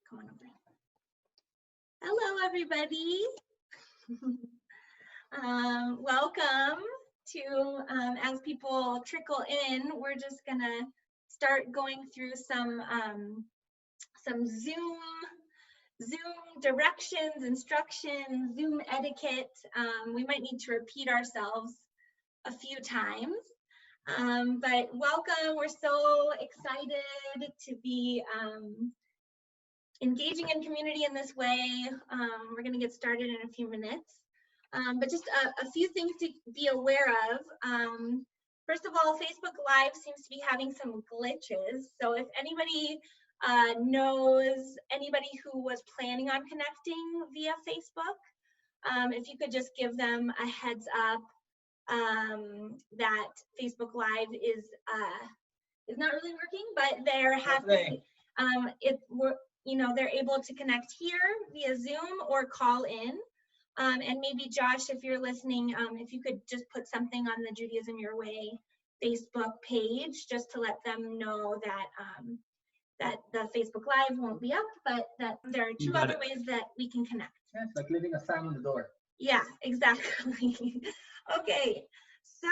Come on over. Hello, everybody. Welcome to, as people trickle in, we're just gonna start going through some Zoom directions, instructions, Zoom etiquette. We might need to repeat ourselves a few times, but welcome. We're so excited to be engaging in community in this way. We're going to get started in a few minutes, but just a few things to be aware of. First of all, Facebook Live seems to be having some glitches. So if anybody knows anybody who was planning on connecting via Facebook, if you could just give them a heads up that Facebook Live is not really working, but they're happy. They're able to connect here via Zoom or call in. And maybe Josh, if you're listening, if you could just put something on the Judaism Your Way Facebook page, just to let them know that that the Facebook Live won't be up, but that there are two other ways that we can connect. Yeah, it's like leaving a sign on the door. Yeah, exactly. Okay, so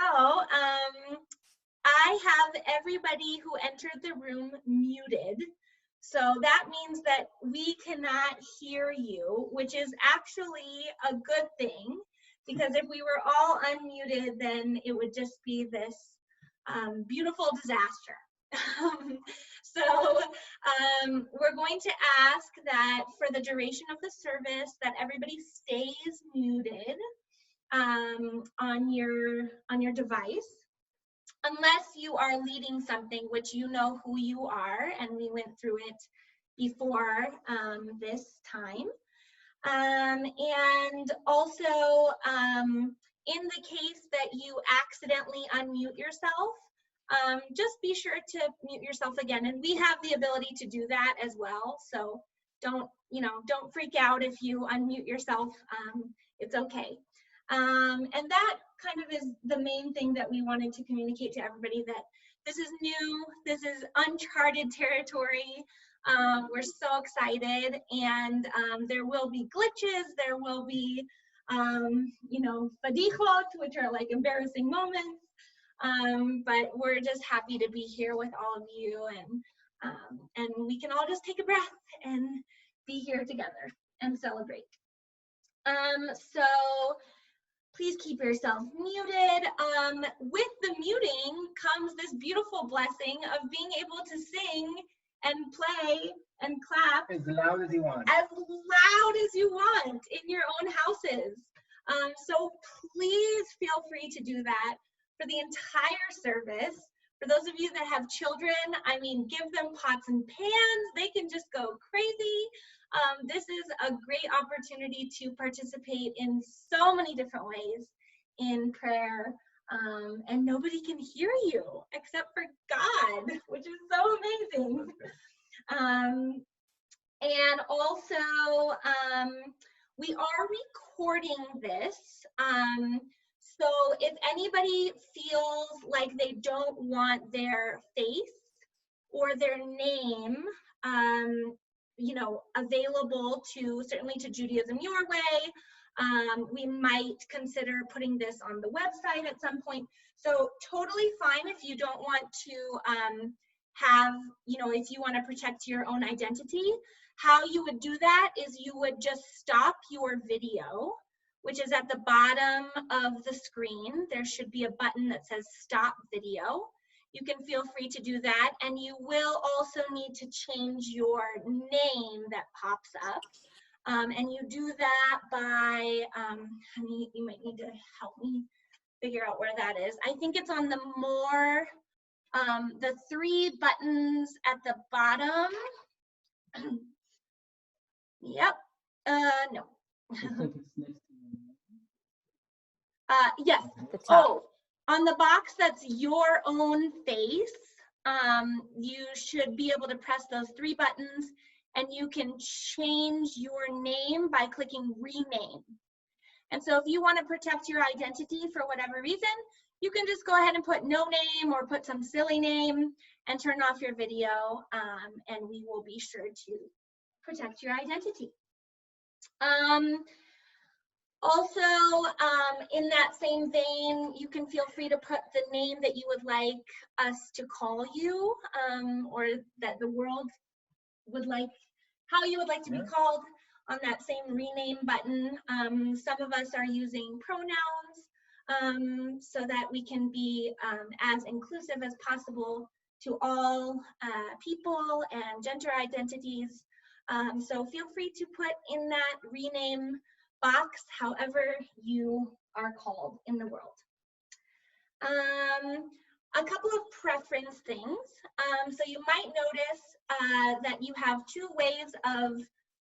I have everybody who entered the room muted. So that means that we cannot hear you, which is actually a good thing, because if we were all unmuted, then it would just be this beautiful disaster. So we're going to ask that for the duration of the service that everybody stays muted on your device, unless you are leading something, which you know who you are, and we went through it before this time. And also, in the case that you accidentally unmute yourself, just be sure to mute yourself again. And we have the ability to do that as well. So don't freak out if you unmute yourself. It's okay. And that kind of is the main thing that we wanted to communicate to everybody, that this is new, this is uncharted territory. We're so excited, and there will be glitches, there will be, fadichot, which are like embarrassing moments, but we're just happy to be here with all of you, and we can all just take a breath and be here together and celebrate. So please keep yourself muted. With the muting comes this beautiful blessing of being able to sing and play and clap as loud as you want. As loud as you want in your own houses. So please feel free to do that for the entire service. For those of you that have children, I mean, give them pots and pans. They can just go crazy. This is a great opportunity to participate in so many different ways in prayer, and nobody can hear you except for God, which is so amazing. And also, we are recording this, so if anybody feels like they don't want their face or their name available certainly to Judaism Your Way, we might consider putting this on the website at some point. So totally fine if you don't want to if you want to protect your own identity. How you would do that is you would just stop your video, which is at the bottom of the screen. There should be a button that says Stop Video. You can feel free to do that, and you will also need to change your name that pops up. And you do that by, honey, you might need to help me figure out where that is. I think it's on the the three buttons at the bottom. Yep, no. Yes, oh, on the box that's your own face, you should be able to press those three buttons, and you can change your name by clicking rename. And so if you want to protect your identity for whatever reason, you can just go ahead and put no name or put some silly name and turn off your video, and we will be sure to protect your identity. Also, in that same vein, you can feel free to put the name that you would like us to call you, or that the world would like, how you would like to be called on that same rename button. Some of us are using pronouns so that we can be as inclusive as possible to all people and gender identities. So feel free to put in that rename box however you are called in the world. A couple of preference things. So you might notice that you have two ways of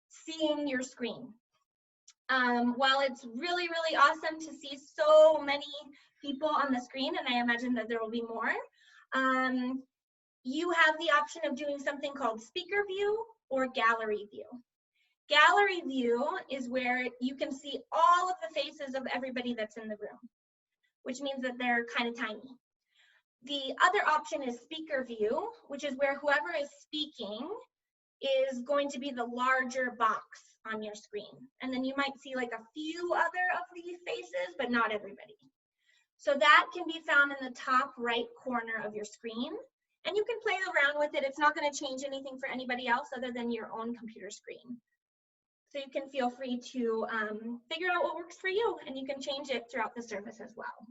seeing your screen. While it's really, really awesome to see so many people on the screen, and I imagine that there will be more, you have the option of doing something called speaker view or gallery view. Gallery view is where you can see all of the faces of everybody that's in the room, which means that they're kind of tiny. The other option is speaker view, which is where whoever is speaking is going to be the larger box on your screen. And then you might see like a few other of the faces, but not everybody. So that can be found in the top right corner of your screen. And you can play around with it. It's not going to change anything for anybody else other than your own computer screen. So you can feel free to figure out what works for you, and you can change it throughout the service as well.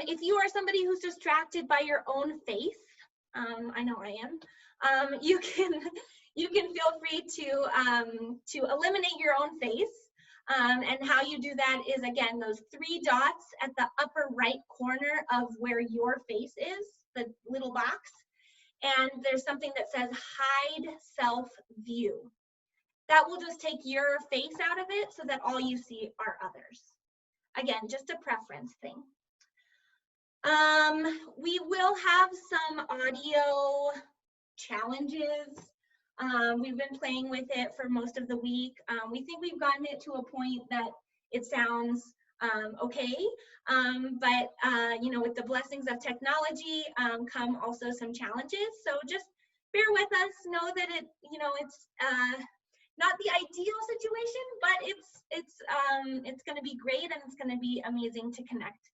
If you are somebody who's distracted by your own face, I know I am, you can feel free to eliminate your own face. And how you do that is, again, those three dots at the upper right corner of where your face is, the little box. And there's something that says hide self view. That will just take your face out of it so that all you see are others. Again, just a preference thing. We will have some audio challenges. We've been playing with it for most of the week. We think we've gotten it to a point that it sounds okay, but you know, with the blessings of technology come also some challenges. So just bear with us. Know that it, you know, it's not the ideal situation, but it's going to be great, and it's going to be amazing to connect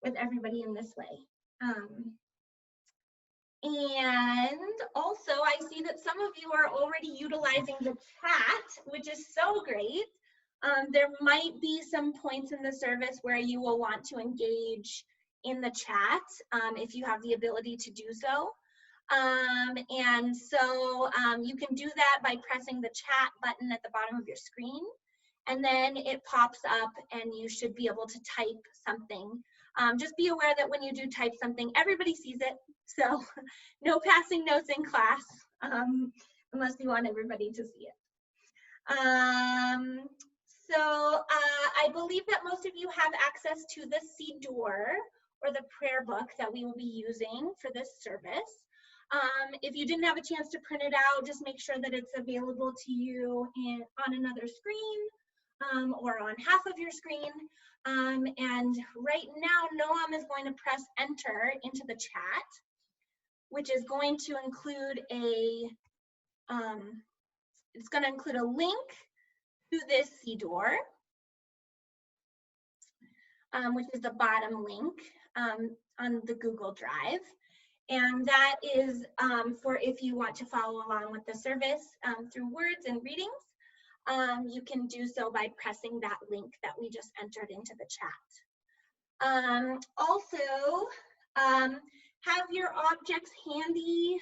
with everybody in this way. And also, I see that some of you are already utilizing the chat, which is so great. There might be some points in the service where you will want to engage in the chat if you have the ability to do so. And so you can do that by pressing the chat button at the bottom of your screen, and then it pops up and you should be able to type something. Just be aware that when you do type something, everybody sees it. So no passing notes in class unless you want everybody to see it. So I believe that most of you have access to the Siddur, or the prayer book that we will be using for this service. If you didn't have a chance to print it out, just make sure that it's available to you on another screen or on half of your screen. And right now, Noam is going to press enter into the chat, which is going to include it's going to include a link to this Siddur, which is the bottom link on the Google Drive. And that is for if you want to follow along with the service through words and readings. You can do so by pressing that link that we just entered into the chat. Also, have your objects handy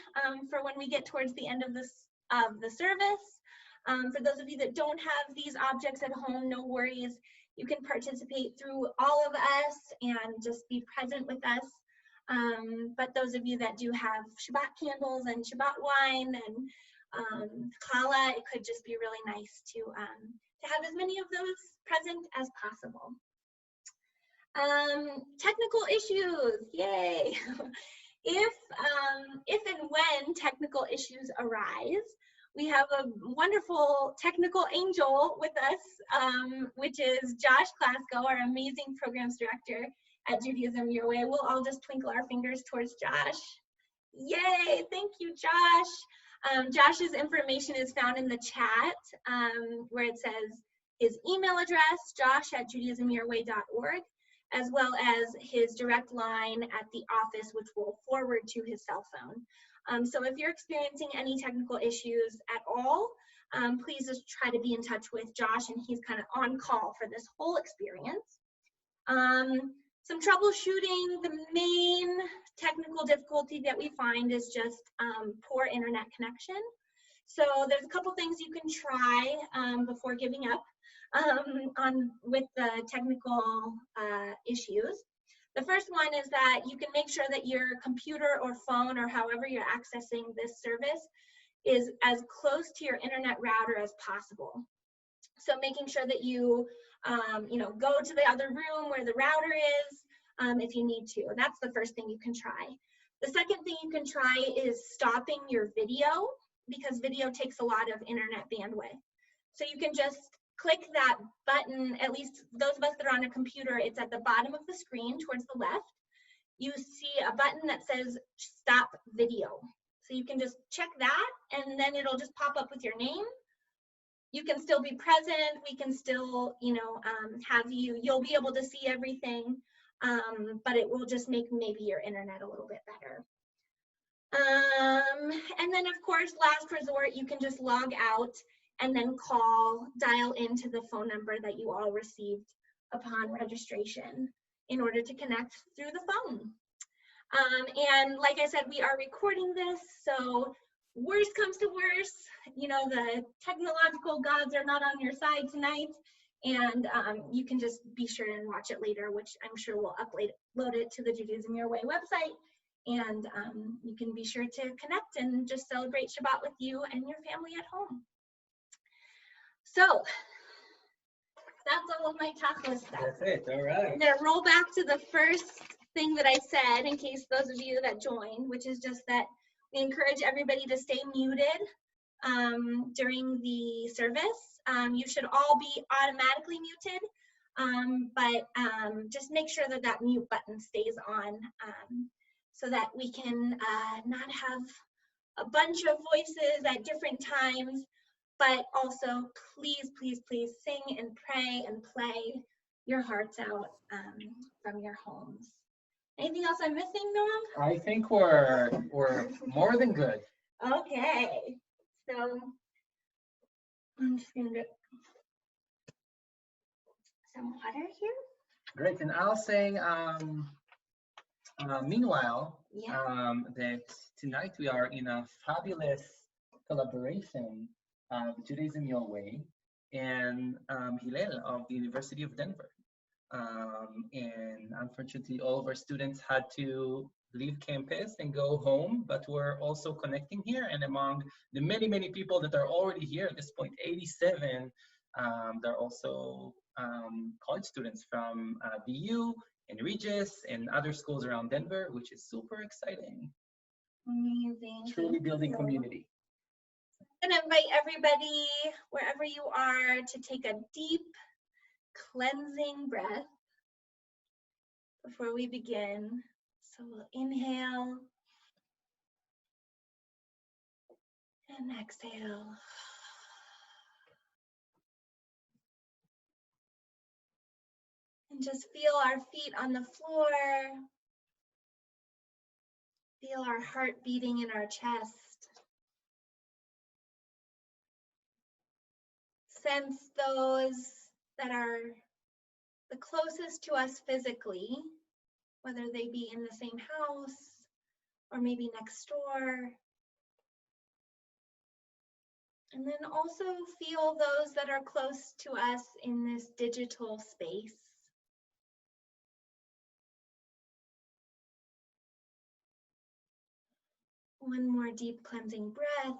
for when we get towards the end of the service. For those of you that don't have these objects at home, no worries. You can participate through all of us and just be present with us. But those of you that do have Shabbat candles and Shabbat wine and challah, it could just be really nice to have as many of those present as possible. Technical issues, yay! If and when technical issues arise, we have a wonderful technical angel with us, which is Josh Klasko, our amazing programs director at Judaism Your Way. We'll all just twinkle our fingers towards Josh. Yay, thank you, Josh. Josh's information is found in the chat where it says his email address, josh@judaismyourway.org, as well as his direct line at the office, which will forward to his cell phone. So if you're experiencing any technical issues at all, please just try to be in touch with Josh, and he's kind of on call for this whole experience. Some troubleshooting, the main technical difficulty that we find is just poor internet connection. So there's a couple things you can try before giving up with the technical issues. The first one is that you can make sure that your computer or phone or however you're accessing this service is as close to your internet router as possible. So making sure that you, go to the other room where the router is if you need to. That's the first thing you can try. The second thing you can try is stopping your video, because video takes a lot of internet bandwidth. So you can just click that button, at least those of us that are on a computer, it's at the bottom of the screen towards the left. You see a button that says stop video. So you can just check that, and then it'll just pop up with your name. You can still be present. We can still, you'll be able to see everything, but it will just make maybe your internet a little bit better. And then of course, last resort, you can just log out and then dial into the phone number that you all received upon registration in order to connect through the phone. And like I said, we are recording this, so worst comes to worst, the technological gods are not on your side tonight, and you can just be sure and watch it later, which I'm sure we'll upload it to the Judaism Your Way website, and you can be sure to connect and just celebrate Shabbat with you and your family at home. So that's all of my tachlis stuff. That's it, all right. I'm gonna roll back to the first thing that I said, in case those of you that joined, which is just that we encourage everybody to stay muted during the service. You should all be automatically muted, but just make sure that that mute button stays on so that we can not have a bunch of voices at different times, but also please, please, please sing and pray and play your hearts out from your homes. Anything else I'm missing, Noam? I think we're more than good. Okay, so I'm just gonna get some water here. Great, and I'll say, meanwhile, that tonight we are in a fabulous collaboration of Judaism Your Way and Hillel of the University of Denver. And unfortunately, all of our students had to leave campus and go home, but we're also connecting here. And among the many, many people that are already here at this point, 87, there are also college students from BU and Regis and other schools around Denver, which is super exciting. Amazing. Truly building community. I'm gonna invite everybody, wherever you are, to take a deep cleansing breath before we begin. So we'll inhale and exhale. And just feel our feet on the floor. Feel our heart beating in our chest. Sense those that are the closest to us physically, whether they be in the same house or maybe next door. And then also feel those that are close to us in this digital space. One more deep cleansing breath.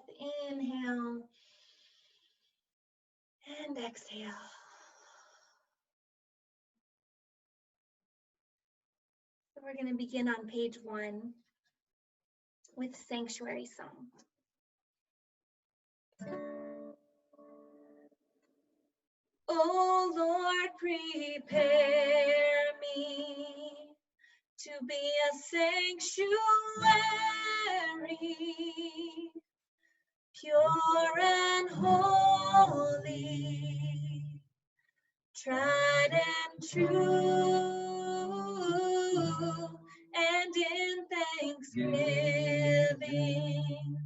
Inhale and exhale. So we're going to begin on page 1 with Sanctuary Song. Oh Lord, prepare me to be a sanctuary, pure and holy, tried and true, and in thanksgiving,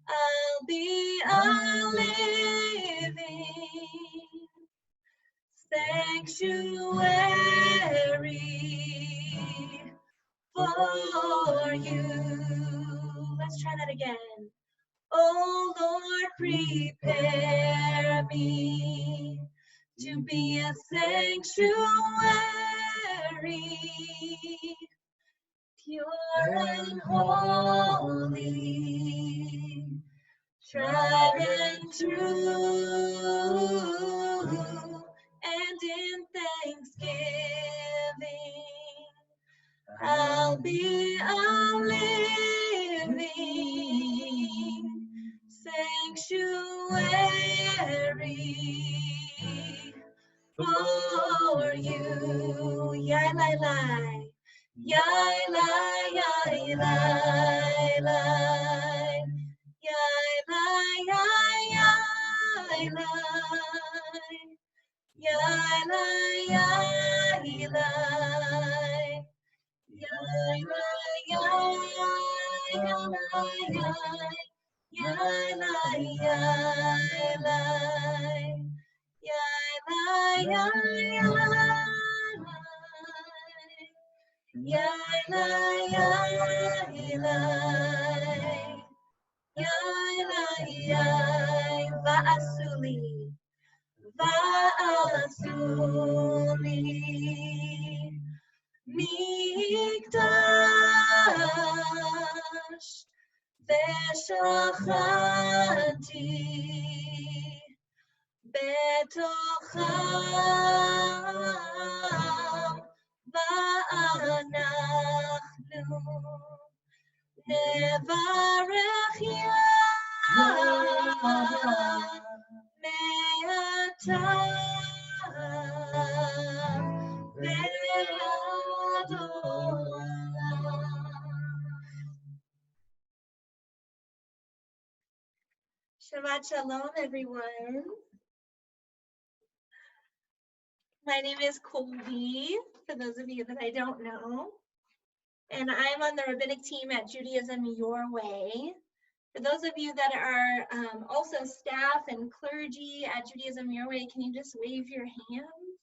I'll be a living sanctuary for you. Let's try that again. Oh Lord, prepare me to be a sanctuary, pure and holy, tried and true, and in thanksgiving, I'll be a living sanctuary for you. Yai lai lai, yai lai, yai lai lai, yai lai, yai lai, yai lai, yai lai. Yai lai, yai, yai lai, yai lai, yai lai, yai lai, yai lai, yai, va'asuli, va'asuli. Mikdash v'shachanti betocham va'anachnu nevarech me'ata Shabbat Shalom, everyone. My name is Colby, for those of you that I don't know, and I'm on the rabbinic team at Judaism Your Way. For those of you that are also staff and clergy at Judaism Your Way, can you just wave your hands?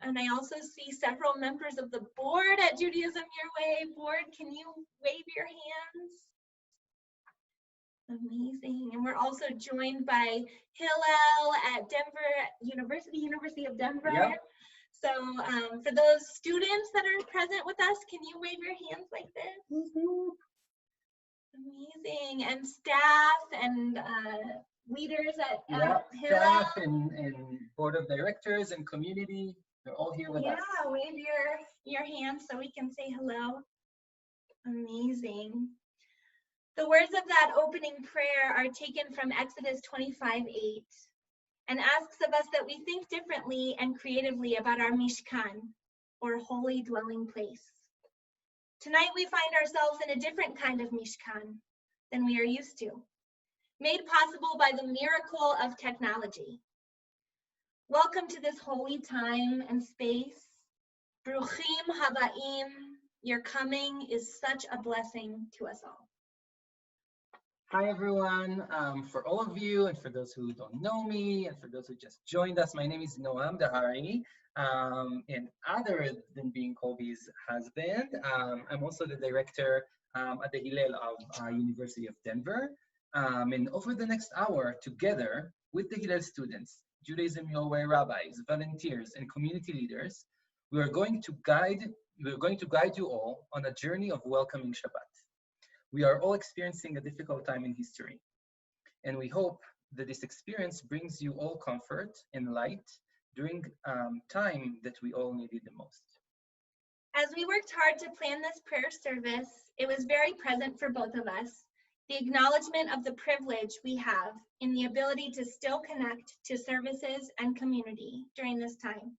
And I also see several members of the board at Judaism Your Way. Board, can you wave your hands? Amazing. And we're also joined by Hillel at University of Denver. Yep. So for those students that are present with us, can you wave your hands like this? Amazing. And staff and leaders at Hillel. Staff and board of directors and community, they're all here with us. Yeah, wave your hands so we can say hello. Amazing. The words of that opening prayer are taken from Exodus 25:8 and asks of us that we think differently and creatively about our Mishkan, or holy dwelling place. Tonight we find ourselves in a different kind of Mishkan than we are used to, made possible by the miracle of technology. Welcome to this holy time and space. Bruchim habaim, your coming is such a blessing to us all. Hi everyone, for all of you and for those who don't know me and for those who just joined us, my name is Noam Dahari, and other than being Colby's husband, I'm also the director at the Hillel of University of Denver, and over the next hour, together with the Hillel students, Judaism Your Way rabbis, volunteers, and community leaders, we are going to guide you all on a journey of welcoming Shabbat. We are all experiencing a difficult time in history, and we hope that this experience brings you all comfort and light during time that we all needed the most. As we worked hard to plan this prayer service, it was very present for both of us, the acknowledgement of the privilege we have in the ability to still connect to services and community during this time.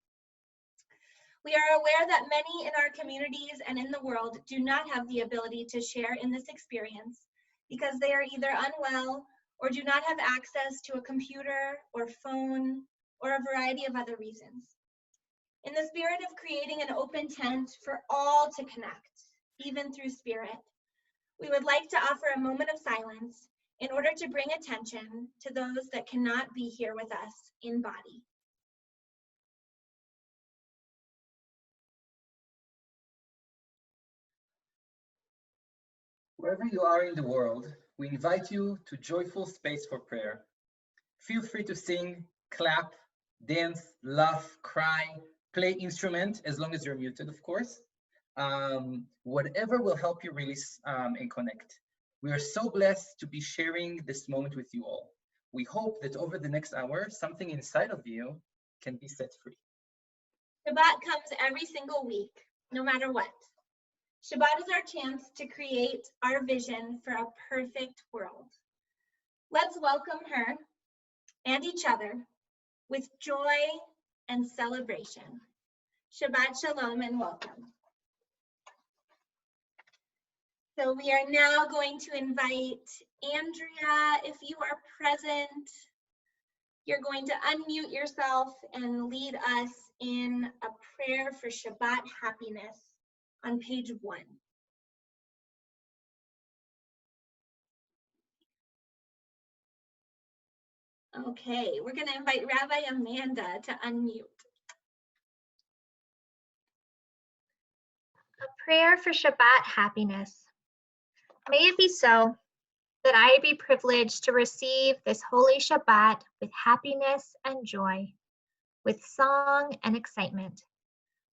We are aware that many in our communities and in the world do not have the ability to share in this experience, because they are either unwell or do not have access to a computer or phone or a variety of other reasons. In the spirit of creating an open tent for all to connect, even through spirit, we would like to offer a moment of silence in order to bring attention to those that cannot be here with us in body. Wherever you are in the world, we invite you to joyful space for prayer. Feel free to sing, clap, dance, laugh, cry, play instrument, as long as you're muted, of course. Whatever will help you release and connect. We are so blessed to be sharing this moment with you all. We hope that over the next hour, something inside of you can be set free. Shabbat comes every single week, no matter what. Shabbat is our chance to create our vision for a perfect world. Let's welcome her and each other with joy and celebration. Shabbat Shalom and welcome. So we are now going to invite Andrea, if you are present, you're going to unmute yourself and lead us in a prayer for Shabbat happiness on page 1. Okay, we're going to invite Rabbi Amanda to unmute. A prayer for Shabbat happiness. May it be so that I be privileged to receive this holy Shabbat with happiness and joy, with song and excitement.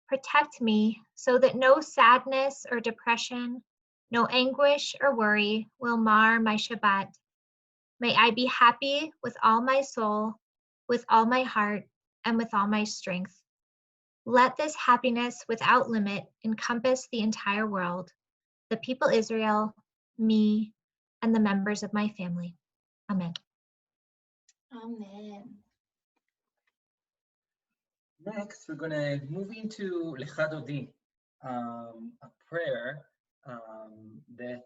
Protect me so that no sadness or depression, no anguish or worry will mar my Shabbat. May I be happy with all my soul, with all my heart, and with all my strength. Let this happiness without limit encompass the entire world, the people Israel, me, and the members of my family. Amen. Amen. Next, we're going to move into Lecha Dodi, a prayer that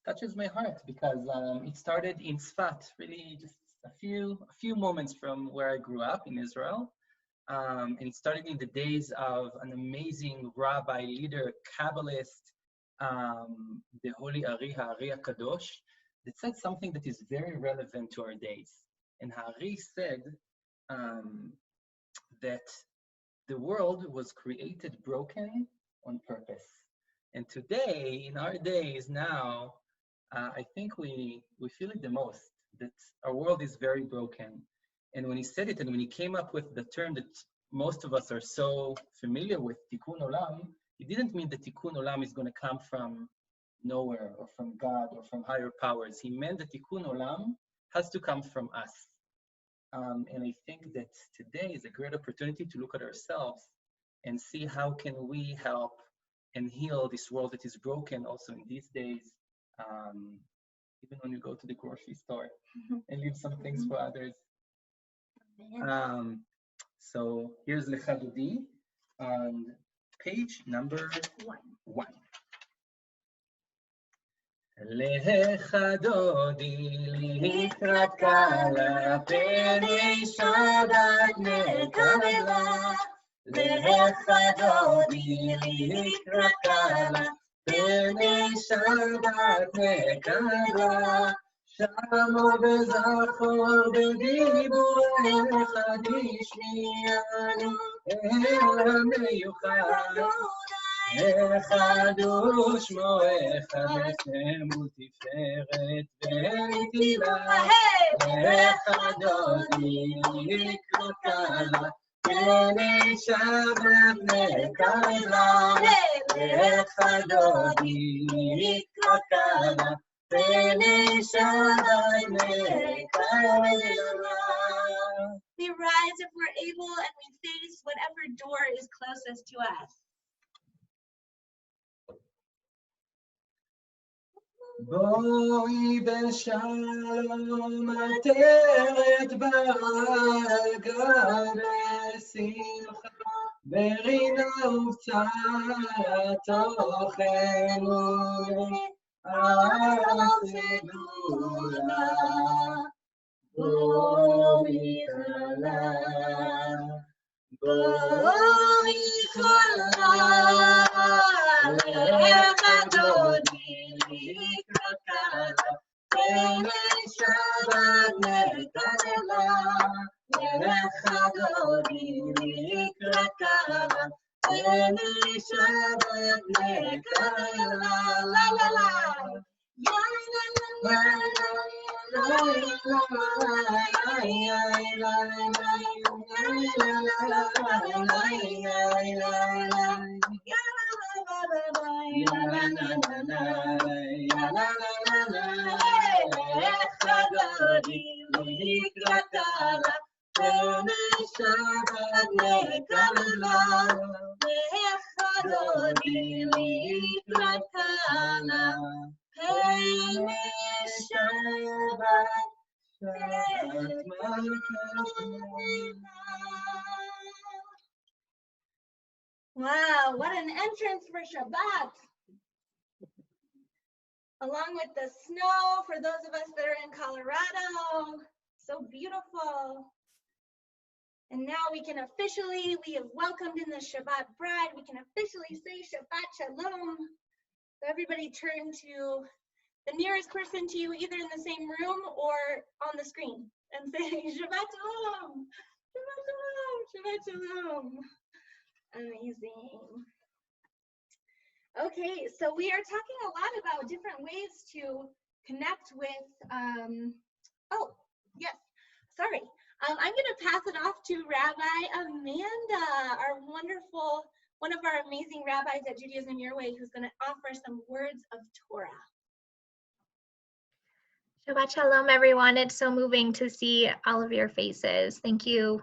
touches my heart because it started in Tzfat, really just a few moments from where I grew up in Israel. And it started in the days of an amazing rabbi, leader, Kabbalist, the Holy Ari HaKadosh, that said something that is very relevant to our days. And Hari said that the world was created broken on purpose. And today, in our days now, I think we feel it the most, that our world is very broken. And when he said it, and when he came up with the term that most of us are so familiar with, Tikkun Olam, he didn't mean that Tikkun Olam is going to come from nowhere or from God or from higher powers. He meant that Tikkun Olam has to come from us. And I think that today is a great opportunity to look at ourselves and see how can we help and heal this world that is broken also in these days, even when you go to the grocery store and leave some things for others. So here's Lecha Dodi on page number 1. Lecha Dodi likrat kala pnei Shabbat nekabla. Lecha Dodi likrat kala pnei Shabbat nekabla. Shamo bezachor bediburecha tishmianu el meyuchad. Echad u'shmo echad Hashem u'tiferet v'netilah. Lecha Dodi likrat kala pnei Shabbat nekabla. Lecha Dodi likrat kala pnei Shabbat nekabla. We rise if we're able and we face whatever door is closest to us. Boi beshalom ateret ba'alga besimcha berina uftzat tochenu Segula, Boi Hala, Boi Hala, Lekadoni Likrakala, Bene Shabbat Lekadela, Lekadoni Likrakala, Bene Shabbat Lekadela, la la la. Wow, what an entrance for Shabbat. Along with the snow for those of us that are in Colorado. So beautiful. And now we have welcomed in the Shabbat bride. We can officially say Shabbat Shalom. So everybody turn to the nearest person to you, either in the same room or on the screen, and say Shabbat Shalom, Shabbat Shalom, Shabbat Shalom. Amazing. Okay, so we are talking a lot about different ways to connect with, I'm going to pass it off to Rabbi Amanda, one of our amazing rabbis at Judaism Your Way, who's going to offer some words of Torah. Shabbat Shalom, everyone. It's so moving to see all of your faces. Thank you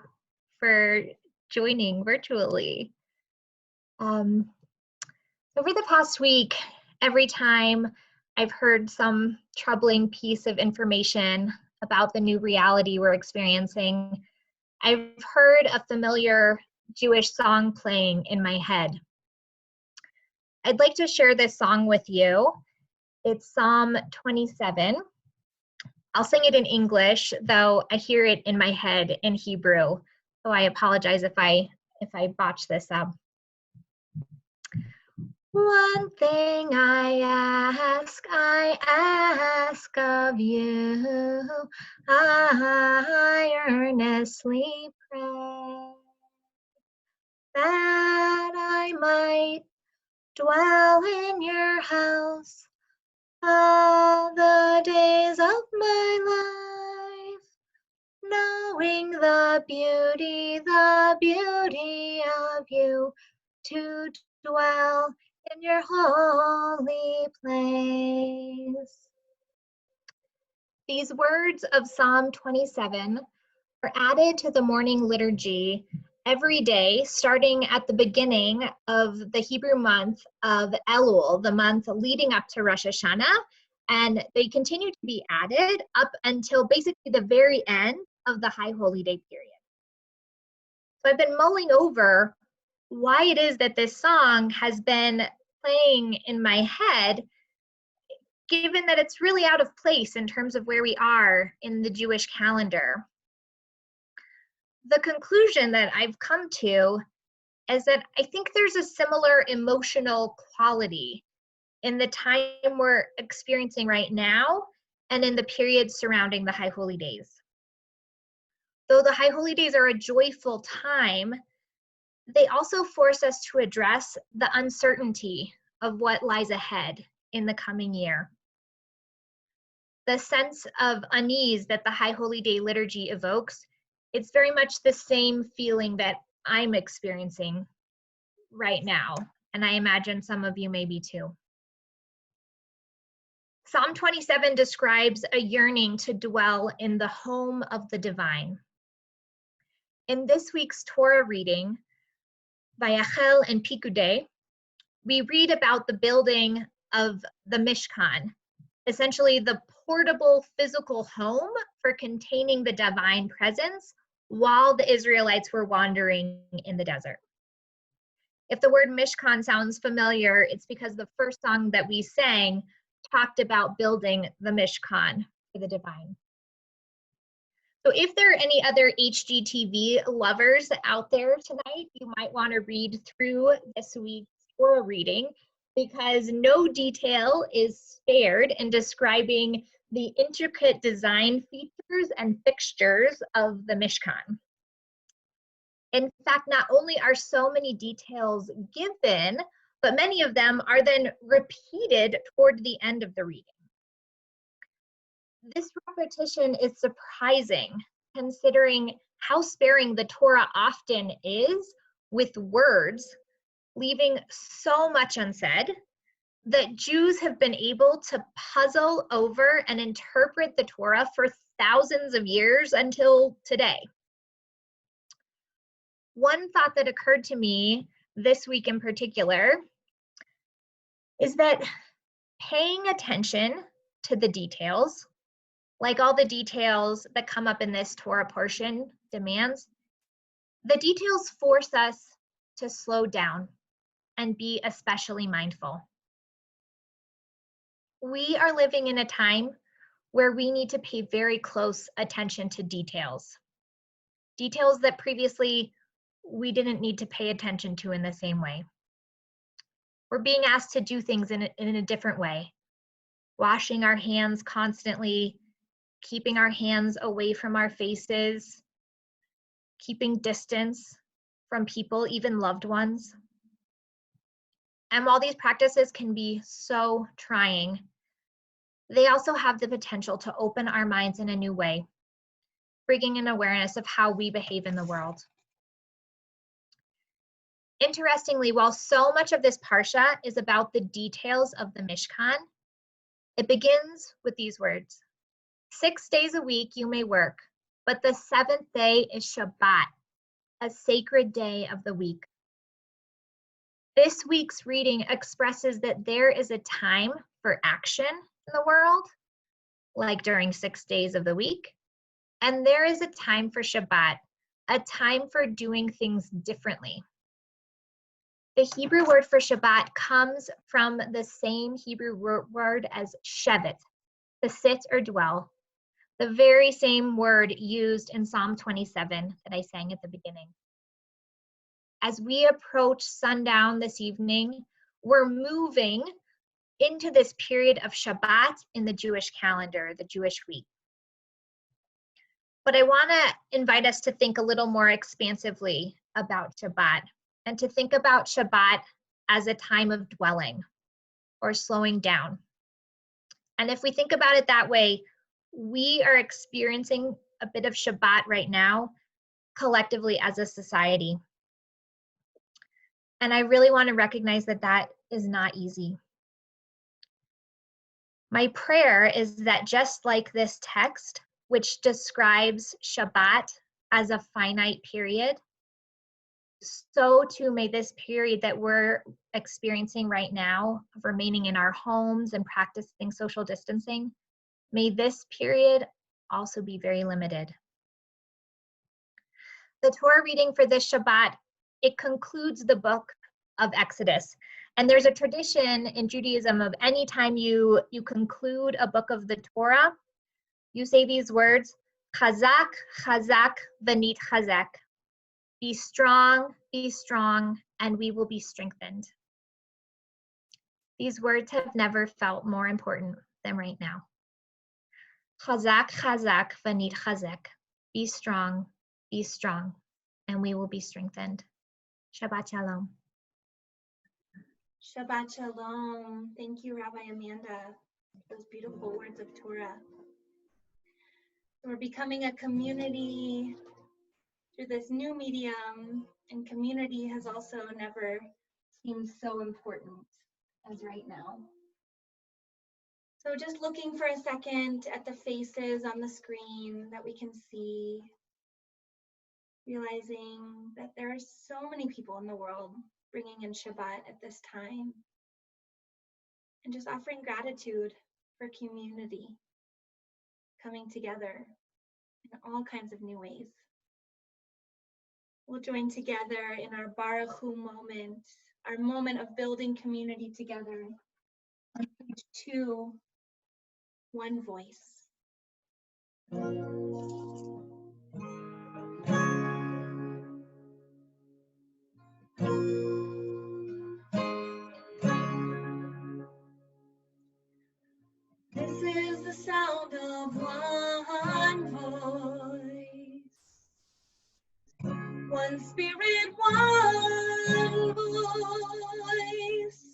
for joining virtually. Over the past week, every time I've heard some troubling piece of information about the new reality we're experiencing, I've heard a familiar Jewish song playing in my head. I'd like to share this song with you. It's Psalm 27. I'll sing it in English, though I hear it in my head in Hebrew, so I apologize if I botch this up. One thing I ask of you, I earnestly pray, that I might dwell in your house all the days of my life, knowing the beauty of you, to dwell in your holy place. These words of Psalm 27 are added to the morning liturgy every day, starting at the beginning of the Hebrew month of Elul, the month leading up to Rosh Hashanah, and they continue to be added up until basically the very end of the High Holy Day period. So I've been mulling over why it is that this song has been playing in my head, given that it's really out of place in terms of where we are in the Jewish calendar. The conclusion that I've come to is that I think there's a similar emotional quality in the time we're experiencing right now and in the period surrounding the High Holy Days. Though the High Holy Days are a joyful time, they also force us to address the uncertainty of what lies ahead in the coming year. The sense of unease that the High Holy Day liturgy evokes, it's very much the same feeling that I'm experiencing right now, and I imagine some of you may be too. Psalm 27 describes a yearning to dwell in the home of the divine. In this week's Torah reading, by Hillel and Pikudei, we read about the building of the Mishkan, essentially the portable physical home for containing the divine presence while the Israelites were wandering in the desert. If the word Mishkan sounds familiar, it's because the first song that we sang talked about building the Mishkan for the divine. So if there are any other HGTV lovers out there tonight, you might want to read through this week's Torah reading, because no detail is spared in describing the intricate design features and fixtures of the Mishkan. In fact, not only are so many details given, but many of them are then repeated toward the end of the reading. This repetition is surprising, considering how sparing the Torah often is with words, leaving so much unsaid that Jews have been able to puzzle over and interpret the Torah for thousands of years until today. One thought that occurred to me this week in particular is that paying attention to the details, like all the details that come up in this Torah portion demands, the details force us to slow down and be especially mindful. We are living in a time where we need to pay very close attention to details. Details that previously we didn't need to pay attention to in the same way. We're being asked to do things in a different way. Washing our hands constantly, keeping our hands away from our faces, keeping distance from people, even loved ones. And while these practices can be so trying, they also have the potential to open our minds in a new way, bringing an awareness of how we behave in the world. Interestingly, while so much of this parsha is about the details of the Mishkan, it begins with these words: 6 days a week you may work, but the 7th day is Shabbat, a sacred day of the week. This week's reading expresses that there is a time for action in the world, like during 6 days of the week, and there is a time for Shabbat, a time for doing things differently. The Hebrew word for Shabbat comes from the same Hebrew word as shevet, to sit or dwell, the very same word used in Psalm 27 that I sang at the beginning. As we approach sundown this evening, we're moving into this period of Shabbat in the Jewish calendar, the Jewish week. But I want to invite us to think a little more expansively about Shabbat, and to think about Shabbat as a time of dwelling or slowing down. And if we think about it that way, we are experiencing a bit of Shabbat right now, collectively as a society. And I really want to recognize that that is not easy. My prayer is that just like this text, which describes Shabbat as a finite period, so too may this period that we're experiencing right now of remaining in our homes and practicing social distancing, may this period also be very limited. The Torah reading for this Shabbat, it concludes the book of Exodus. And there's a tradition in Judaism of any time you conclude a book of the Torah, you say these words, Chazak, Chazak, v'nit chazak. Be strong, and we will be strengthened. These words have never felt more important than right now. Chazak, Chazak, v'nit chazak. Be strong, and we will be strengthened. Shabbat Shalom. Shabbat Shalom. Thank you, Rabbi Amanda, for those beautiful words of Torah. We're becoming a community through this new medium, and community has also never seemed so important as right now. So just looking for a second at the faces on the screen that we can see, realizing that there are so many people in the world bringing in Shabbat at this time, and just offering gratitude for community coming together in all kinds of new ways. We'll join together in our Baruch Hu moment, our moment of building community together on page 2 one voice. This is the sound of one voice, one spirit, one voice,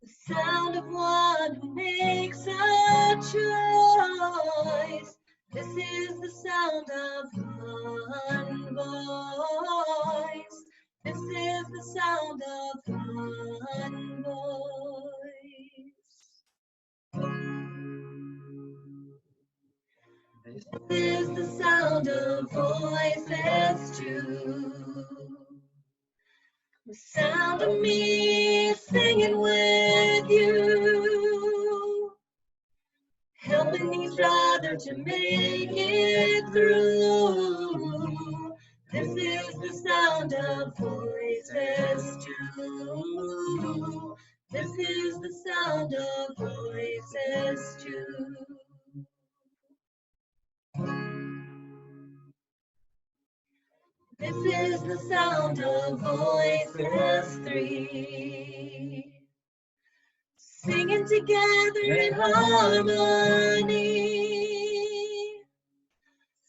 the sound of one who makes a choice. This is the sound of one voice. This is the sound of one voice. This is the sound of voices too. The sound of me singing with you, helping each other to make it through. This is the sound of voices too. This is the sound of voices too. This is the sound of voices three, singing together in harmony,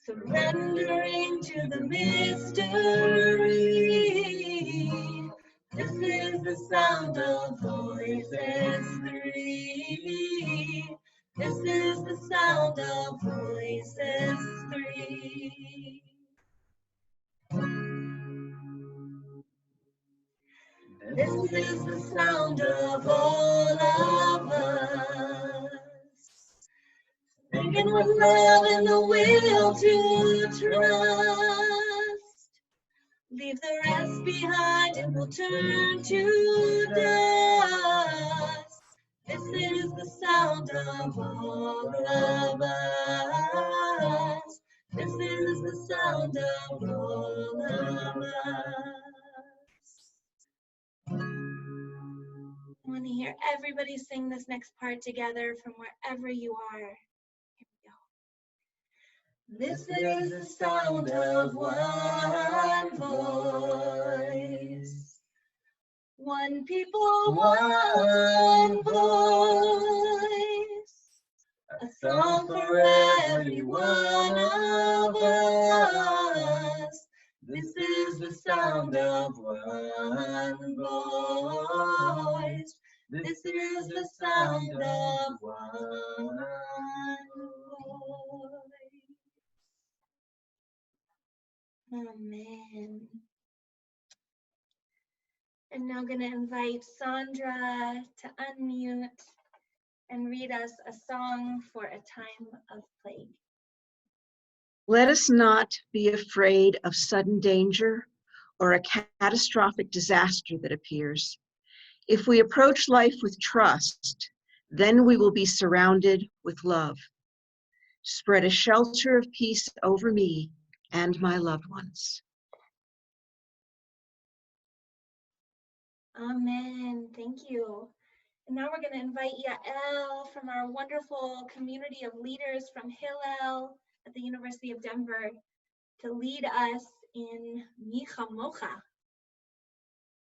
surrendering to the mystery. This is the sound of voices three. This is the sound of voices three. This is the sound of all of us, singing with love and the will to trust. Leave the rest behind and we'll turn to dust. This is the sound of all of us. This is the sound of all of us. I want to hear everybody sing this next part together from wherever you are. Here we go. This is the sound of one voice, one people, one voice, a song for every one of us. This is the sound of one voice. This is the sound of one voice. Amen. I'm now going to invite Sandra to unmute and read us a song for a time of plague. Let us not be afraid of sudden danger or a catastrophic disaster that appears. If we approach life with trust, then we will be surrounded with love. Spread a shelter of peace over me and my loved ones. Amen. Thank you. And now we're going to invite Yael from our wonderful community of leaders from Hillel at the University of Denver to lead us in Michamocha.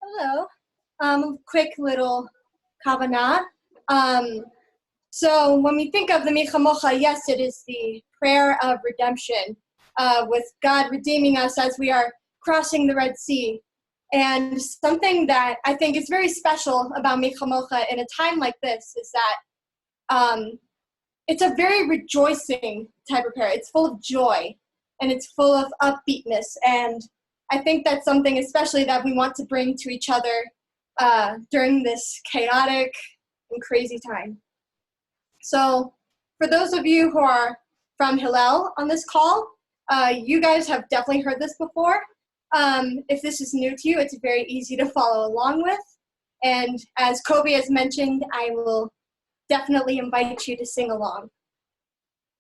Hello. Quick little kavanah. So when we think of the Michamocha, yes, it is the prayer of redemption, with God redeeming us as we are crossing the Red Sea. And something that I think is very special about Michamocha in a time like this is that it's a very rejoicing type of prayer. It's full of joy and it's full of upbeatness. And I think that's something especially that we want to bring to each other during this chaotic and crazy time. So for those of you who are from Hillel on this call, you guys have definitely heard this before. If this is new to you, it's very easy to follow along with. And as Kobe has mentioned, I will definitely invite you to sing along.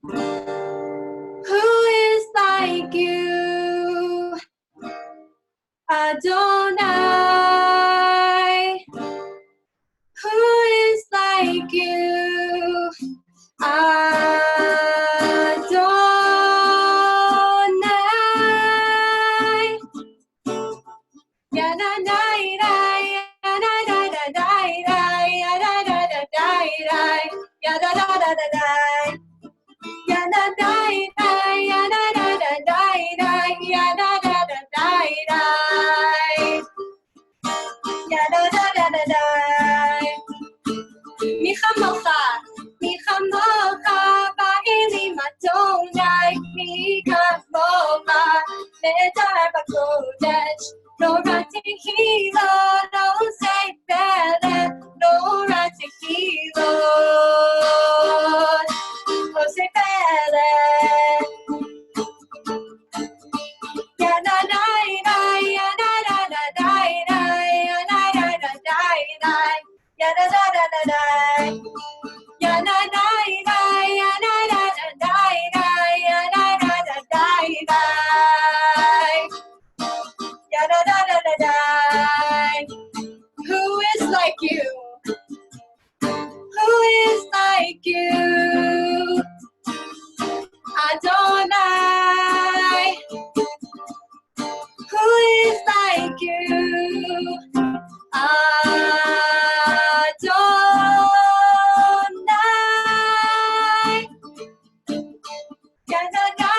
Who is like you, Adonai? Who is like you, Mi chamocha ba'elim Adonai, mi kamocha nedar b'kodesh. No ratihilo, no say bele, no ratihilo, no say bele. Ya na na na, ya na na na na, ya na na na na, ya na na na na. Ya na na na, ya na na na na, ya na na na na, ya na na na na. Who is like you? Who is like you? Adonai. Who is like you? Adonai. Ya na na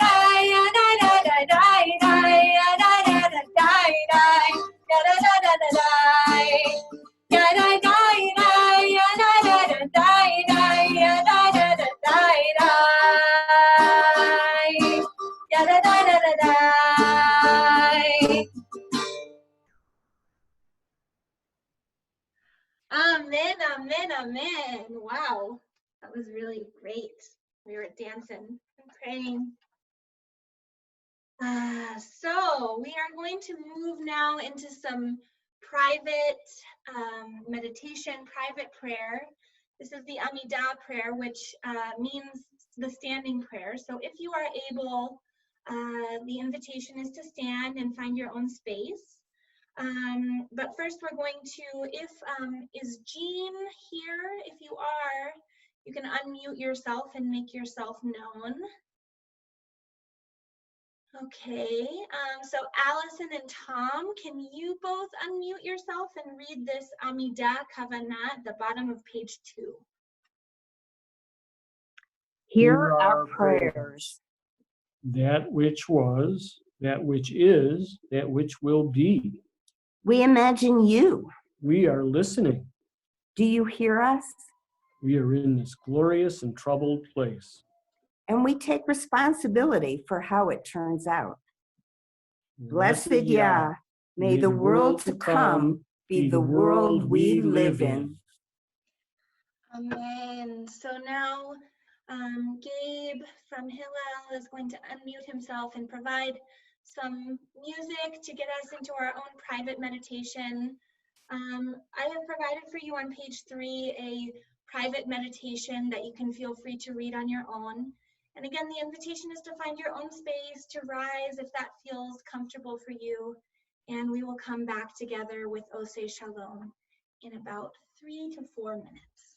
na, ya na na na na, ya na na na na, ya na na na na. Ya na na na, ya na na na na, ya na na na na. Ya na na na na. Amen, amen, amen. Wow, that was really great. We were dancing and praying. So we are going to move now into some private meditation, private prayer. This is the Amidah prayer, which means the standing prayer. So if you are able, the invitation is to stand and find your own space. But first we're going to, is Jean here? If you are, you can unmute yourself and make yourself known. Okay, so Allison and Tom, can you both unmute yourself and read this Amidah Kavanah at the bottom of page 2? Hear our prayers. That which was, that which is, that which will be. We imagine you. We are listening. Do you hear us? We are in this glorious and troubled place. And we take responsibility for how it turns out. Blessed Yah, may the world to come be the world we live in. Amen. So now Gabe from Hillel is going to unmute himself and provide some music to get us into our own private meditation. I have provided for you on page 3 a private meditation that you can feel free to read on your own. And again, the invitation is to find your own space, to rise if that feels comfortable for you. And we will come back together with Oseh Shalom in about 3 to 4 minutes.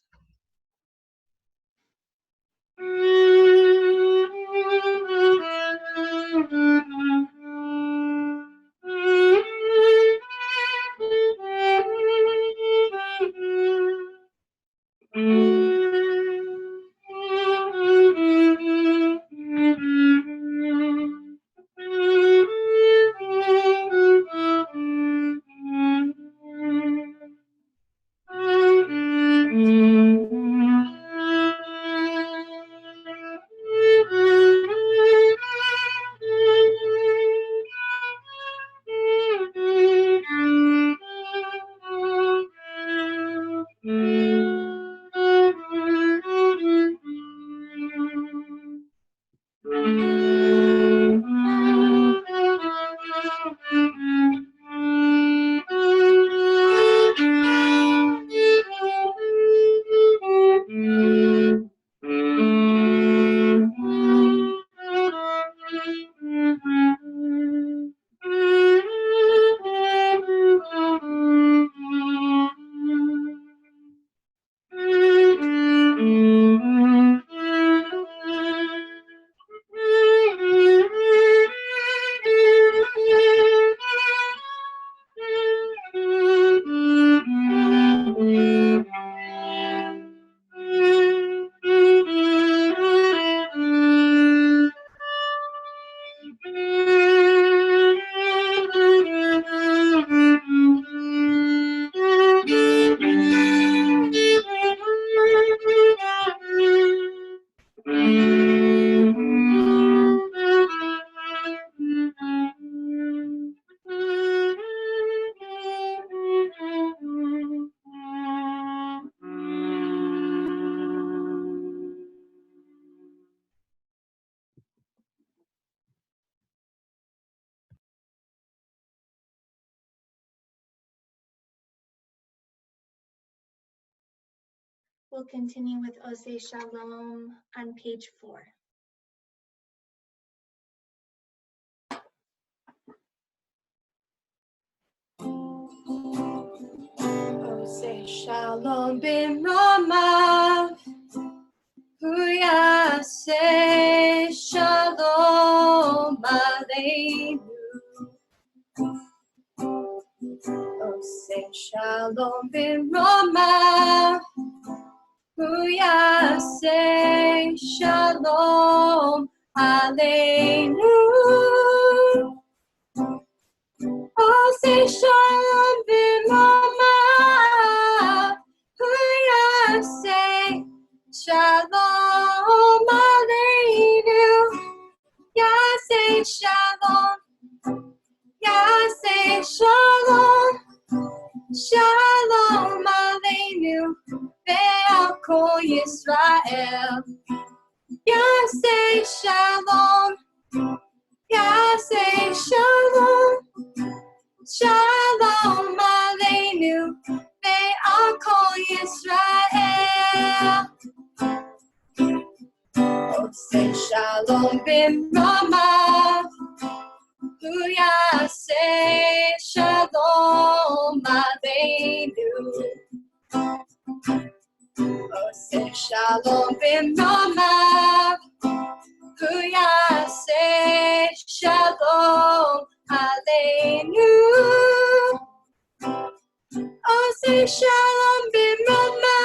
We'll continue with Ose Shalom on page 4. Ose Shalom b'Rama, Huyase Shalom Aleinu. Ose Shalom b'Rama, Huyase Shalom Aleinu. Ose Shalom b'Rama, Huyase Shalom Aleinu. Yase Shalom, Yase Shalom, Shalom Aleinu, ve'al kol Yisrael. Yase Shalom, Yase Shalom, Shalom Aleinu, ve'al kol Yisrael. Ose Shalom b'Rama, Huyase Shalom Aleinu. Ose Shalom b'Rama, Huyase Shalom Aleinu. Ose Shalom b'Rama,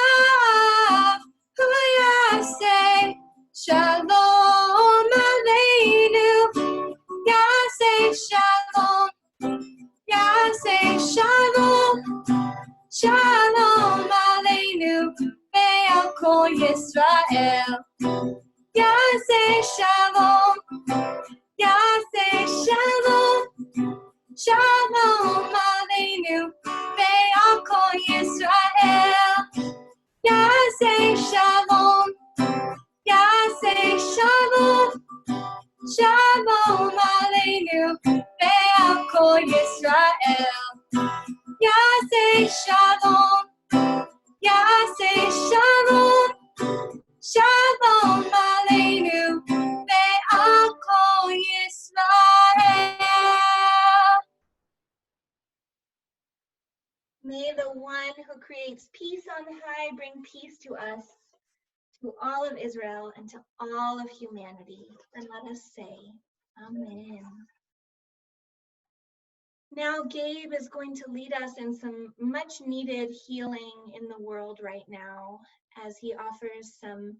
Huyase Shalom Aleinu. Yase Shalom, Yase Shalom, Shalom Aleinu, ve'al kol Yisrael. Yase Shalom, Yase Shalom, Shalom Aleinu, ve'al kol Yisrael. Yase Shalom, Yase Shalom, Shalom Aleinu, ve'al kol Yisrael. Yase Shalom, Yase Shalom, Shalom Aleinu, ve'al kol Yisrael. May the one who creates peace on high bring peace to us, to all of Israel, and to all of humanity. And let us say, Amen. Now Gabe is going to lead us in some much needed healing in the world right now, as he offers some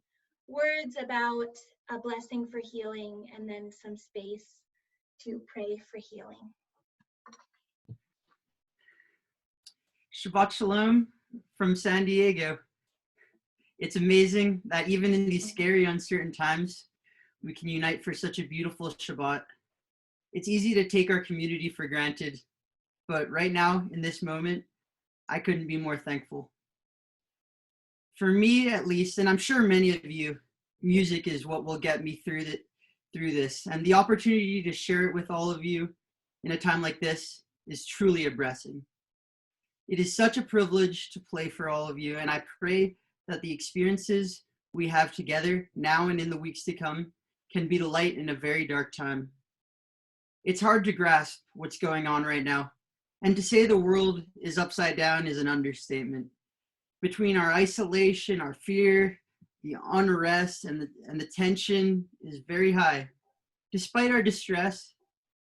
words about a blessing for healing and then some space to pray for healing. Shabbat Shalom from San Diego. It's amazing that even in these scary, uncertain times, we can unite for such a beautiful Shabbat. It's easy to take our community for granted, but right now, in this moment, I couldn't be more thankful. For me, at least, and I'm sure many of you, music is what will get me through this, and the opportunity to share it with all of you in a time like this is truly a blessing. It is such a privilege to play for all of you, and I pray that the experiences we have together now and in the weeks to come can be the light in a very dark time. It's hard to grasp what's going on right now, and to say the world is upside down is an understatement. Between our isolation, our fear, the unrest, and the tension is very high. Despite our distress,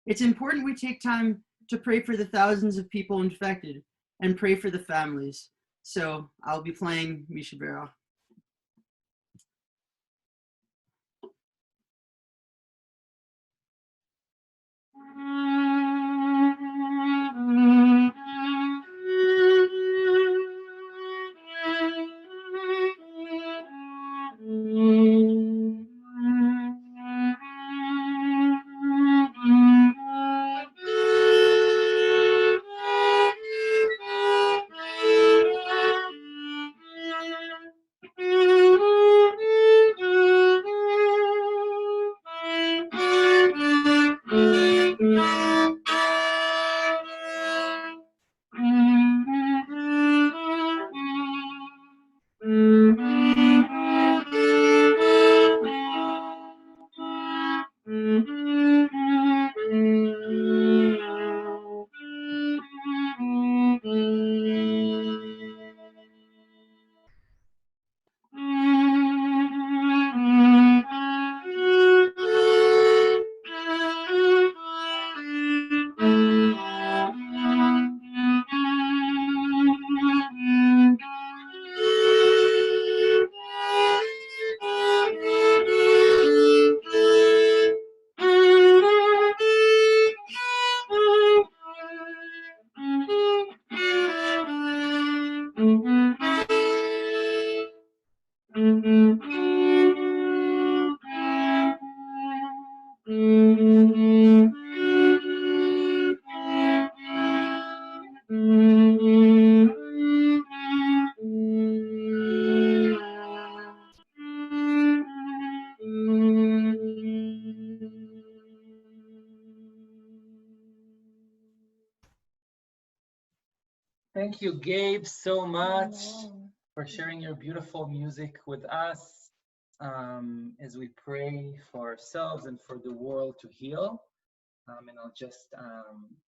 it's important we take time to pray for the thousands of people infected and pray for the families. So I'll be playing Mishabera. Thank you, Gabe, so much for sharing your beautiful music with us as we pray for ourselves and for the world to heal. And I'll just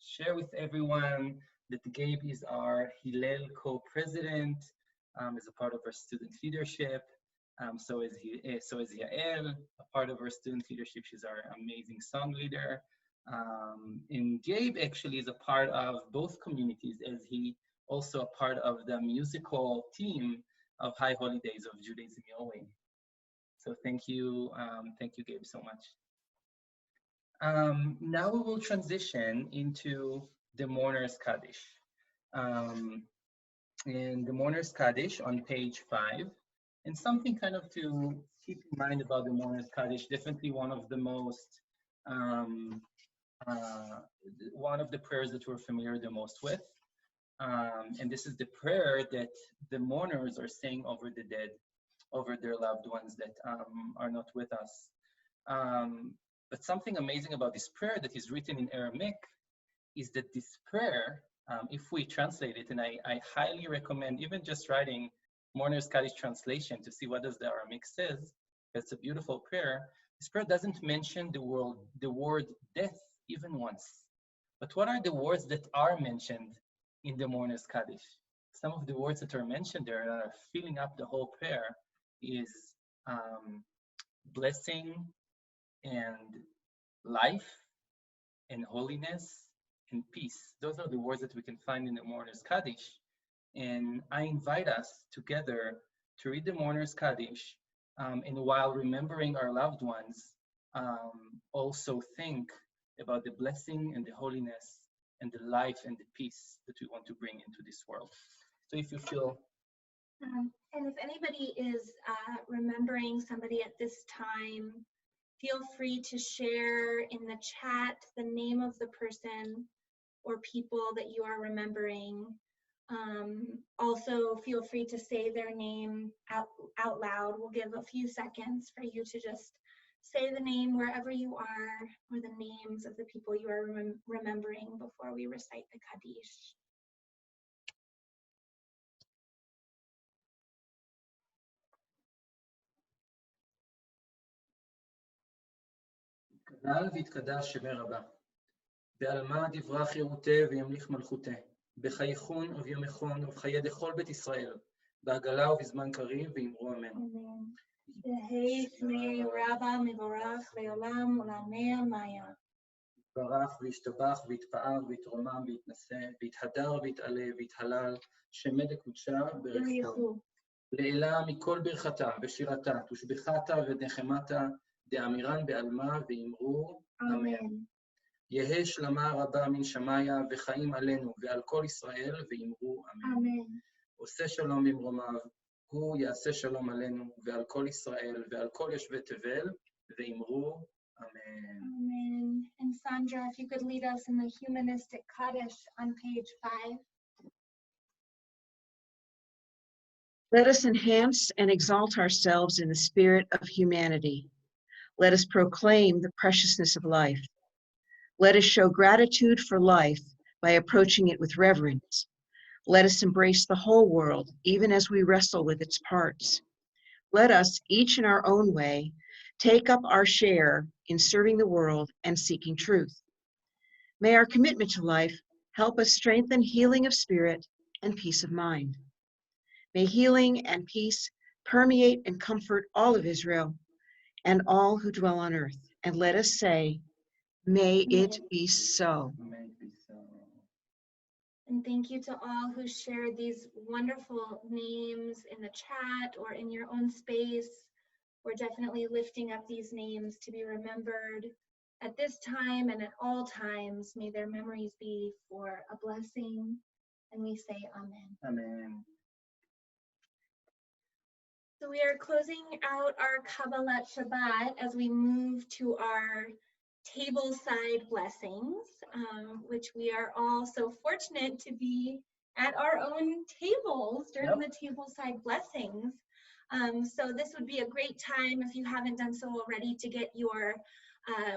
share with everyone that Gabe is our Hillel co-president, as a part of our student leadership. So is Yael, a part of our student leadership. She's our amazing song leader. And Gabe actually is a part of both communities, as he also a part of the musical team of High Holidays of Judaism Your Way. So thank you, Gabe, so much. Now we will transition into the Mourner's Kaddish. And the Mourner's Kaddish on page 5. And something kind of to keep in mind about the Mourner's Kaddish, definitely one of the most, one of the prayers that we're familiar the most with. And this is the prayer that the mourners are saying over the dead, over their loved ones that are not with us. But something amazing about this prayer that is written in Aramaic is that this prayer, if we translate it, and I highly recommend even just writing Mourner's Kaddish translation to see what does the Aramaic says. It's a beautiful prayer. This prayer doesn't mention the word death even once. But what are the words that are mentioned in the Mourner's Kaddish? Some of the words that are mentioned there that are filling up the whole prayer is blessing and life and holiness and peace. Those are the words that we can find in the Mourner's Kaddish. And I invite us together to read the Mourner's Kaddish, and while remembering our loved ones, also think about the blessing and the holiness and the life and the peace that we want to bring into this world. So if you feel... and if anybody is remembering somebody at this time, feel free to share in the chat the name of the person or people that you are remembering. Also, feel free to say their name out loud. We'll give a few seconds for you to just say the name wherever you are, or the names of the people you are remembering before we recite the Kaddish. גדל והתקדש שמי רבה, בעלמא דברה חירותה וימליך מלכותה, בחייכון וביומכון ובחיי דכל בית ישראל, בעגלה ובזמן קריב ואמרו אמן. יהי שמי רבה מבורך לעולם ולעלמי עלמיא. יתברך וישתבח ויתפאר ויתרומם ויתנשא ויתהדר ויתעלה ויתהלל, שמי דקודשה ברכתו. לעילה מכל ברכתה ושירתה, תושבחתה ונחמתה, דאמירן בעלמה ואמרו אמן. יהא שלמה רבה מן שמיה וחיים עלינו ועל כל ישראל ואמרו אמן. עושה שלום במרומיו, הוא יעשה שלום עלינו ועל כל ישראל ועל כל יושבי תבל ואמרו אמן. Amen. And Sandra, if you could lead us in the humanistic Kaddish on page 5. Let us enhance and exalt ourselves in the spirit of humanity. Let us proclaim the preciousness of life. Let us show gratitude for life by approaching it with reverence. Let us embrace the whole world, even as we wrestle with its parts. Let us, each in our own way, take up our share in serving the world and seeking truth. May our commitment to life help us strengthen healing of spirit and peace of mind. May healing and peace permeate and comfort all of Israel and all who dwell on earth. And let us say, may it be so. And thank you to all who shared these wonderful names in the chat or in your own space. We're definitely lifting up these names to be remembered at this time and at all times. May their memories be for a blessing. And we say amen. Amen. So we are closing out our Kabbalat Shabbat as we move to our table-side blessings, which we are all so fortunate to be at our own tables during the table-side blessings. So this would be a great time, if you haven't done so already, to get your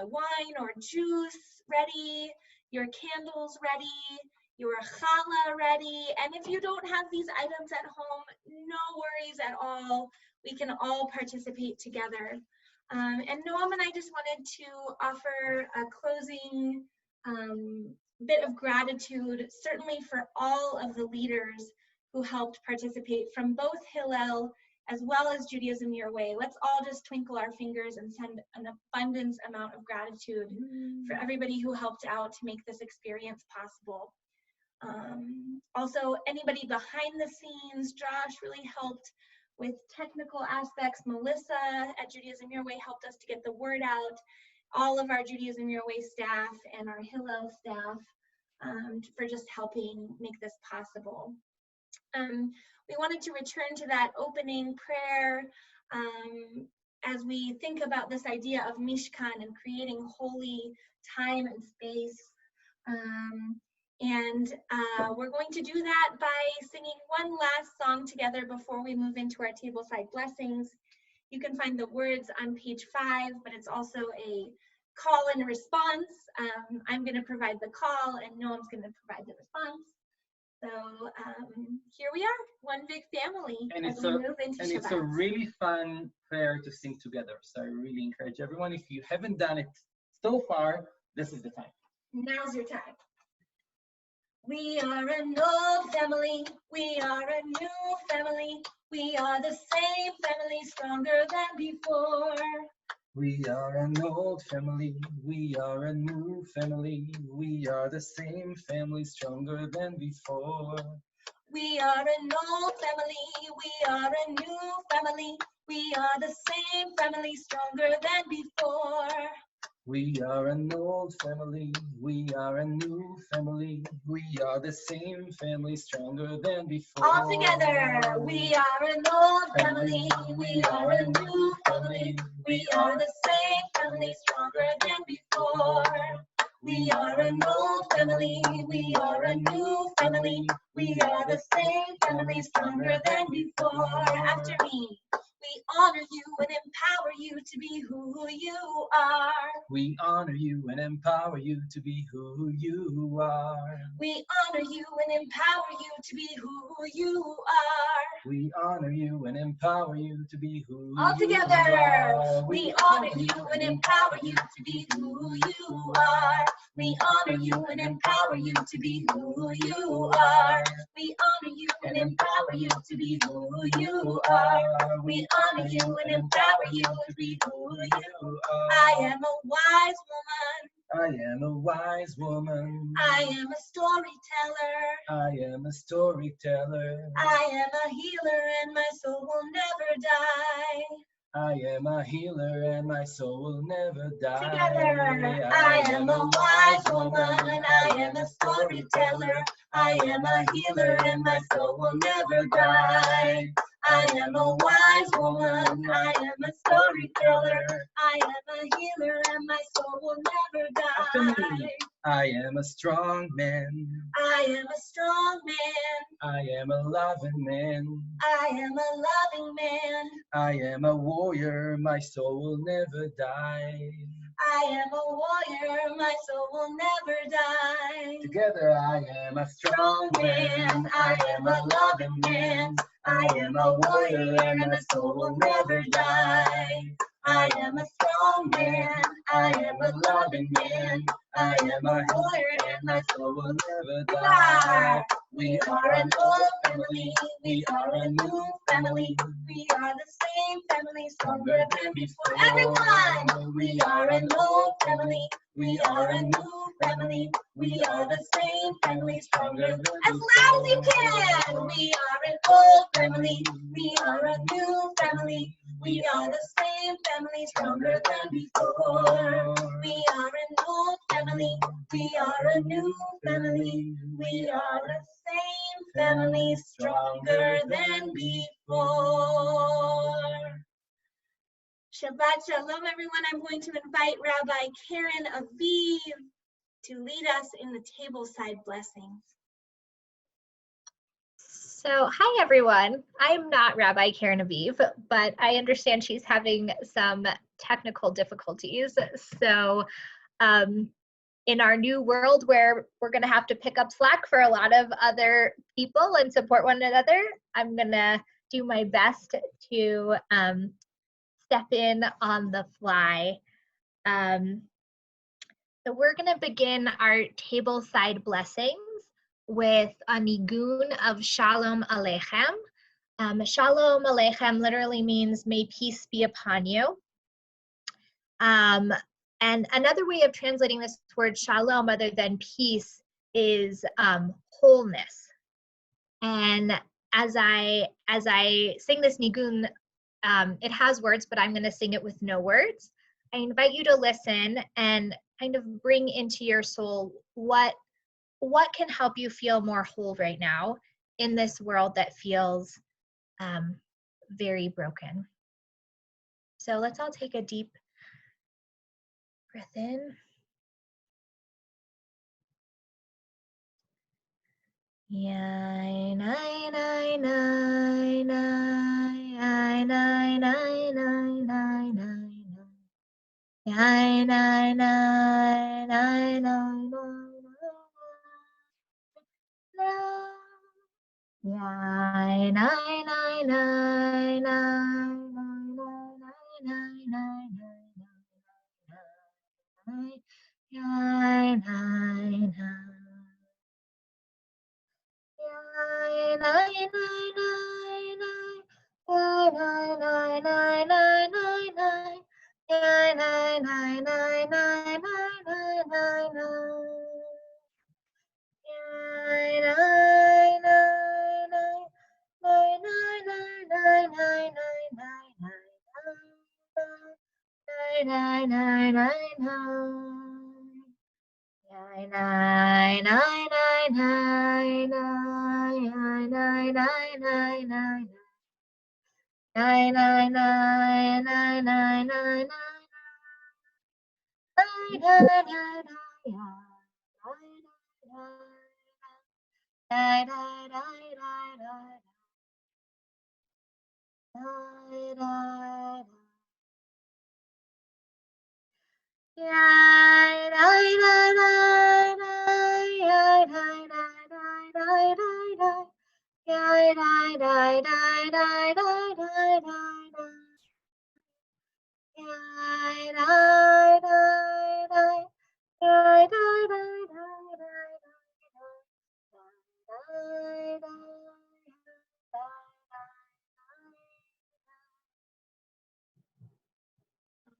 wine or juice ready. your candles ready, your challah ready. And if you don't have these items at home, no worries at all. We can all participate together. And Noam and I just wanted to offer a closing bit of gratitude, certainly for all of the leaders who helped participate from both Hillel as well as Judaism Your Way. Let's all just twinkle our fingers and send an abundance amount of gratitude for everybody who helped out to make this experience possible. Also, anybody behind the scenes, Josh really helped with technical aspects. Melissa at Judaism Your Way helped us to get the word out. All of our Judaism Your Way staff and our Hillel staff for just helping make this possible. We wanted to return to that opening prayer as we think about this idea of Mishkan and creating holy time and space. We're going to do that by singing one last song together before we move into our tableside blessings. You can find the words on page 5, but it's also a call and response. I'm going to provide the call and Noam's going to provide the response. So here we are, one big family as we move into Shabbat. It's a really fun prayer to sing together. So I really encourage everyone, if you haven't done it so far, this is the time. Now's your time. We are an old family, we are a new family, we are the same family, stronger than before. We are an old family, we are a new family, we are the same family, stronger than before. We are an old family, we are a new family, we are the same family, stronger than before. We are an old family, we are a new family, we are the same family, stronger than before. All together, we are an old family, we are a new family, we are the same family, stronger than before. We are an old family, we are a new family, we are the same family, stronger than before. After me. We honor you and empower you to be who you are. We honor you and empower you to be who you are. We honor you and empower you to be who you are. We honor you and empower you to be who All you together. are. We honor you and empower you to be who you are. We honor you and empower you to be who you are. We honor you and empower you to be who you are. We honor you and empower you to be who you are. I am a wise woman. I am a wise woman. I am a storyteller. I am a storyteller. I am a healer and my soul will never die. I am a healer and my soul will never die. Together, I am a wise woman. I am a storyteller. I am a healer and my soul will never die. I am a wise woman. I am a storyteller. I am a healer and my soul will never die. I am a strong man. I am a strong man. I am a loving man. I am a loving man. I am a warrior. My soul will never die. I am a warrior. My soul will never die. Together I am a strong man. I am a loving man. I am a warrior and my soul will never die. I am a strong man. I am a loving man. I am a warrior and my soul will never die. We are an old family. We are a new family. We are the same family, stronger than before. Everyone, we are an old family. We are a new family. We are the same family, stronger than before. As loud as you can. We are an old family. We are a new family. We are the same family, stronger than before. We are an old family. We are a new family. We are the same family, stronger than before. Shabbat Shalom, everyone. I'm going to invite Rabbi Karen Aviv to lead us in the tableside blessings. So, hi everyone. I'm not Rabbi Karen Aviv, but I understand she's having some technical difficulties. So, in our new world where we're going to have to pick up slack for a lot of other people and support one another, I'm going to do my best to step in on the fly. So we're going to begin our tableside blessings with a nigun of Shalom Aleichem. Shalom Aleichem literally means may peace be upon you. And another way of translating this word shalom other than peace is wholeness. And as I sing this nigun, it has words, but I'm going to sing it with no words. I invite you to listen and kind of bring into your soul what can help you feel more whole right now in this world that feels very broken. So let's all take a deep breath in.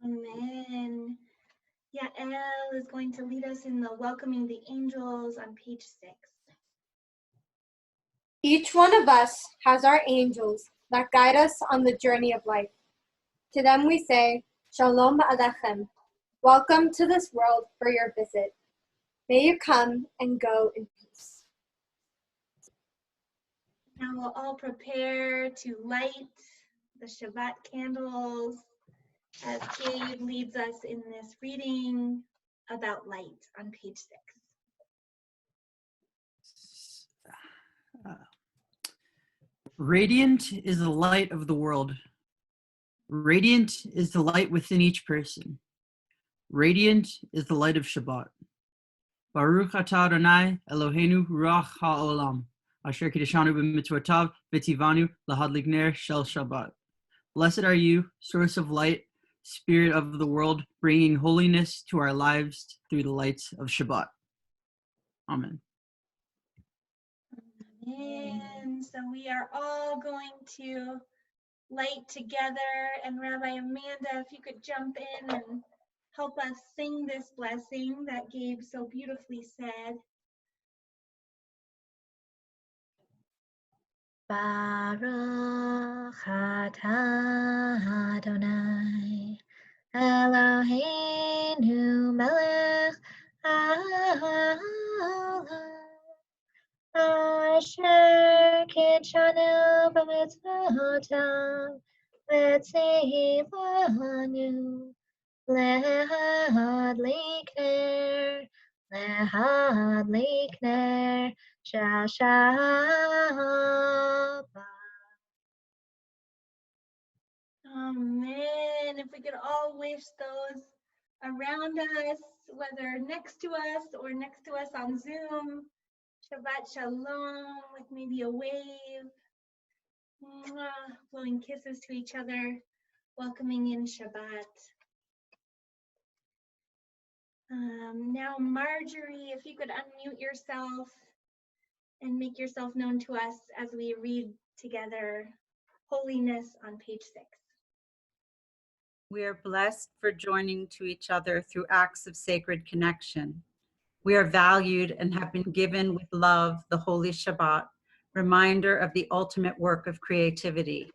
Amen. Yael is going to lead us in the Welcoming the Angels on page 6. Each one of us has our angels that guide us on the journey of life. To them we say, Shalom Aleichem. Welcome to this world for your visit. May you come and go in peace. Now we'll all prepare to light the Shabbat candles as Gabe leads us in this reading about light on page 6. Radiant is the light of the world. Radiant is the light within each person. Radiant is the light of Shabbat. Baruch atah Adonai Eloheinu ruach ha'olam, asher kiddushanu b'mitzvotav v'tivanu lahadlik ner shel Shabbat. Blessed are you, source of light, spirit of the world, bringing holiness to our lives through the lights of Shabbat. Amen. And so we are all going to light together. And Rabbi Amanda, if you could jump in and help us sing this blessing that Gabe so beautifully said. Baruch atah Adonai Eloheinu melech haolam asher kidshanu b'mitzvotav v'tzivanu lehadlik ner shel Shabbat. Amen. If we could all wish those around us, whether next to us or next to us on Zoom. Shabbat Shalom with maybe a wave. Mwah, blowing kisses to each other, welcoming in Shabbat. Now, Marjorie, if you could unmute yourself and make yourself known to us as we read together Holiness on page 6. We are blessed for joining to each other through acts of sacred connection. We are valued and have been given with love the Holy Shabbat, reminder of the ultimate work of creativity.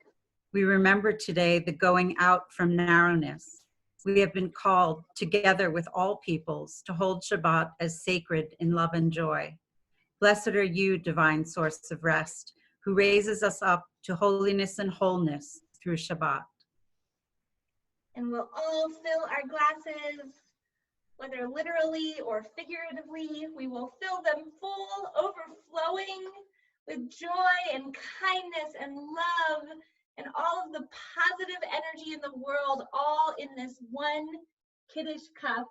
We remember today the going out from narrowness. We have been called together with all peoples to hold Shabbat as sacred in love and joy. Blessed are you, divine source of rest, who raises us up to holiness and wholeness through Shabbat. And we'll all fill our glasses, whether literally or figuratively. We will fill them full, overflowing with joy and kindness and love and all of the positive energy in the world, all in this one Kiddush cup.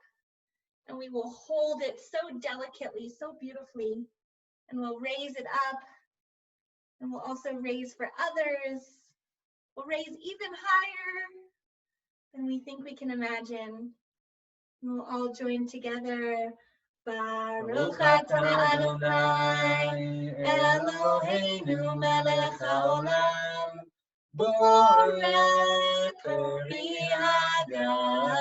And we will hold it so delicately, so beautifully, and we'll raise it up. And we'll also raise for others. We'll raise even higher than we think we can imagine. We'll all join together. Baruch atah Adonai, Eloheinu melech haolam, borei peri hagafen.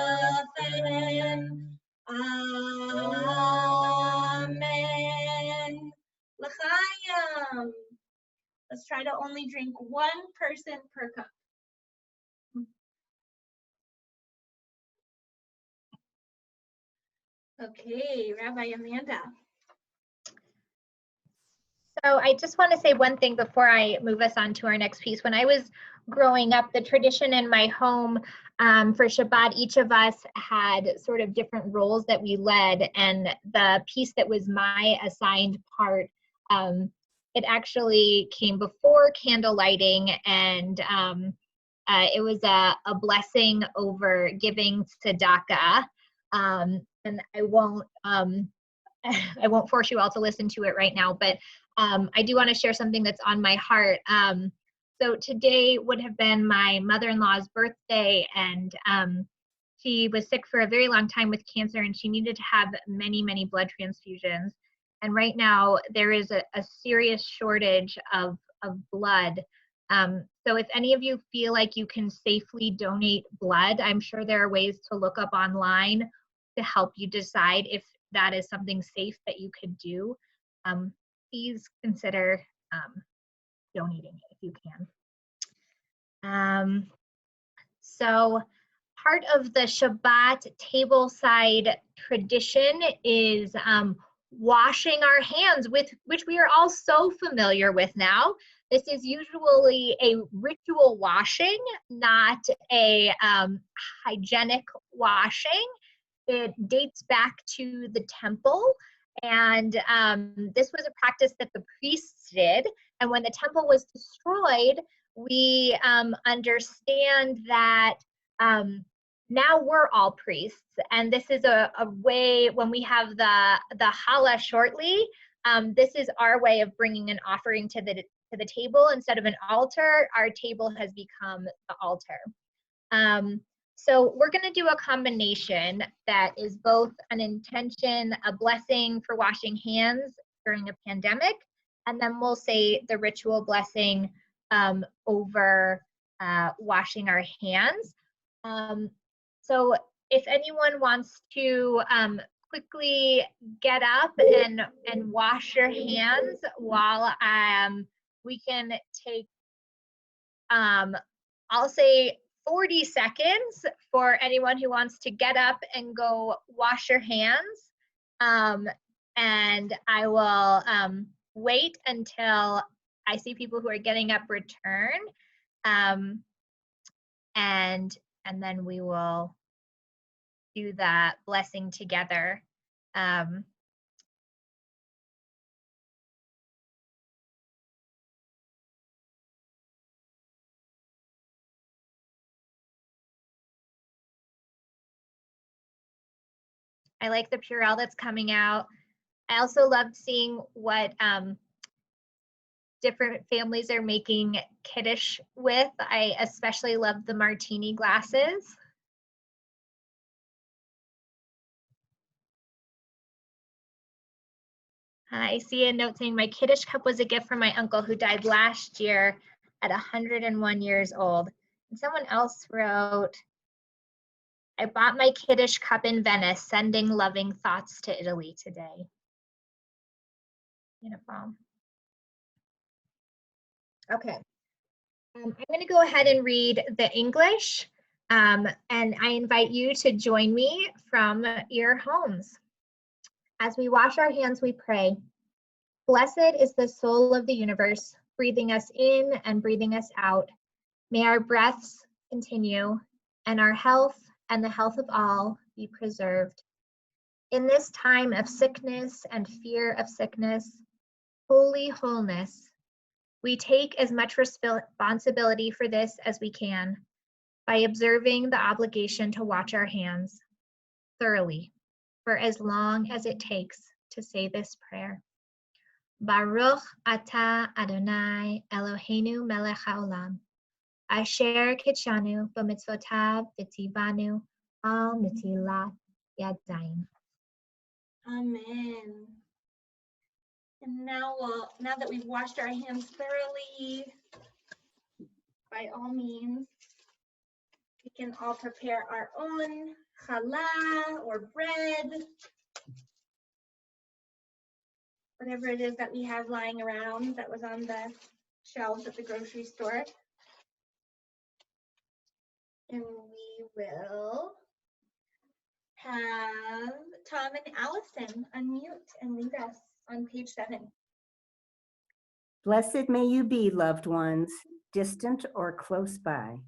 Amen. L'chaim. Let's try to only drink one person per cup. Okay, Rabbi Amanda. So I just want to say one thing before I move us on to our next piece. When I was growing up, the tradition in my home for Shabbat, each of us had sort of different roles that we led, and the piece that was my assigned part, it actually came before candle lighting, and it was a blessing over giving tzedakah. And I won't force you all to listen to it right now, but I do want to share something that's on my heart. So today would have been my mother-in-law's birthday, and she was sick for a very long time with cancer, and she needed to have many, many blood transfusions. And right now there is a serious shortage of blood. So if any of you feel like you can safely donate blood, I'm sure there are ways to look up online to help you decide if that is something safe that you could do. Please consider donating it if you can. So part of the Shabbat tableside tradition is washing our hands, with which we are all so familiar with now. This is usually a ritual washing, not a hygienic washing. It dates back to the temple, and this was a practice that the priests did. And when the temple was destroyed, we understand that now we're all priests, and this is a way, when we have the challah shortly, this is our way of bringing an offering to the table. Instead of an altar, our table has become the altar. So we're going to do a combination that is both an intention, a blessing for washing hands during a pandemic, and then we'll say the ritual blessing over washing our hands. So if anyone wants to quickly get up and wash your hands while we can take, I'll say 40 seconds for anyone who wants to get up and go wash your hands. And I will wait until I see people who are getting up return. And then we will do that blessing together. I like the Purell that's coming out. I also loved seeing what different families are making Kiddush with. I especially loved the martini glasses. I see a note saying my Kiddush cup was a gift from my uncle who died last year at 101 years old. And someone else wrote, I bought my Kiddush cup in Venice, sending loving thoughts to Italy today. Beautiful. Okay. I'm going to go ahead and read the English, and I invite you to join me from your homes. As we wash our hands, we pray. Blessed is the soul of the universe, breathing us in and breathing us out. May our breaths continue, and our health and the health of all be preserved. In this time of sickness and fear of sickness, holy wholeness, we take as much responsibility for this as we can by observing the obligation to wash our hands thoroughly for as long as it takes to say this prayer. Baruch atah Adonai Eloheinu melech haolam, asher kitshanu b'mitzvotav v'tivanu al netilat yadayim. Amen. And now that we've washed our hands thoroughly, by all means, we can all prepare our own challah or bread, whatever it is that we have lying around that was on the shelves at the grocery store. And we will have Tom and Allison unmute and lead us on page 7. Blessed may you be, loved ones, distant or close by.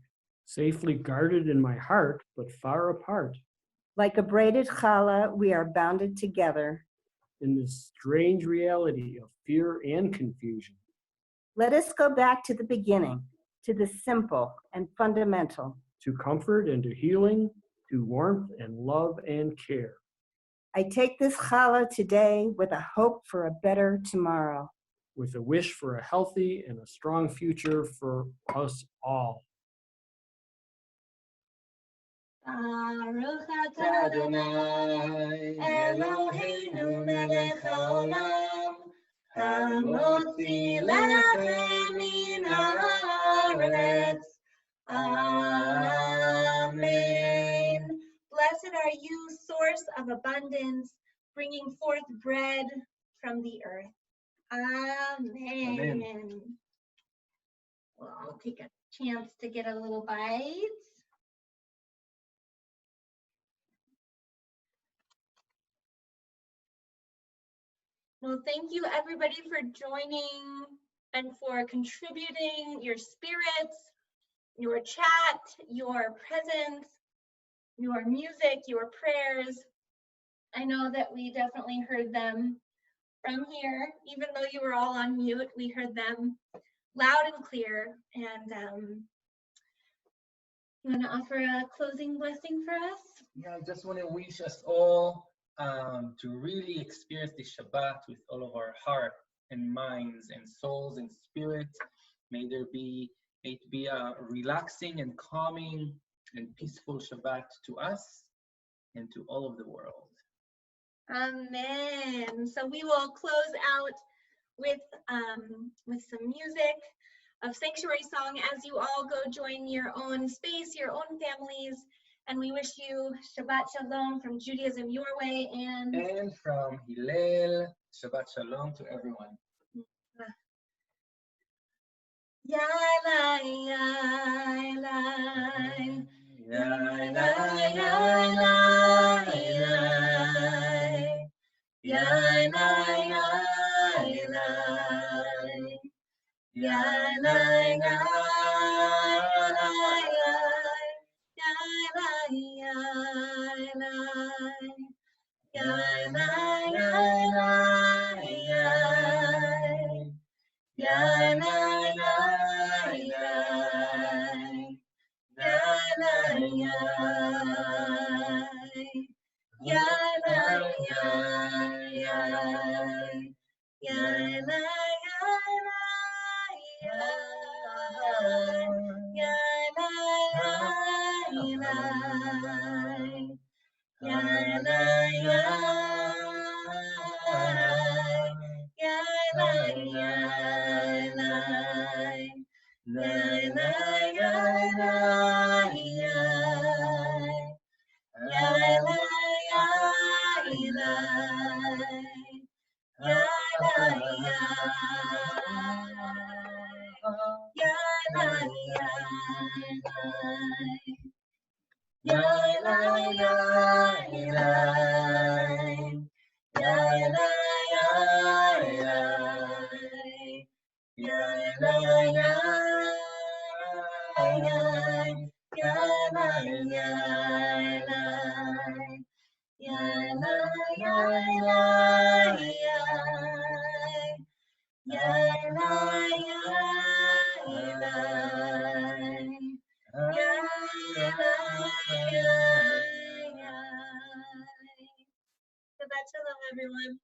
Safely guarded in my heart, but far apart. Like a braided challah, we are bounded together. In this strange reality of fear and confusion. Let us go back to the beginning, to the simple and fundamental. To comfort and to healing, to warmth and love and care. I take this challah today with a hope for a better tomorrow. With a wish for a healthy and a strong future for us all. Baruch atah Adonai Eloheinu melech haolam, hamotzi lechem min haaretz. Amen. Blessed are you, source of abundance, bringing forth bread from the earth. Amen. Amen. Well, I'll take a chance to get a little bite. Well, thank you everybody for joining and for contributing your spirits, your chat, your presence, your music, your prayers. I know that we definitely heard them from here. Even though you were all on mute, we heard them loud and clear. And you want to offer a closing blessing for us? Yeah, I just want to wish us all to really experience the Shabbat with all of our heart and minds and souls and spirit. May it be a relaxing and calming and peaceful Shabbat to us and to all of the world. Amen. So we will close out with some music of sanctuary song as you all go join your own space, your own families. And we wish you Shabbat Shalom from Judaism Your Way and from Hillel. Shabbat Shalom to everyone. Yai Shabbat shalom, everyone.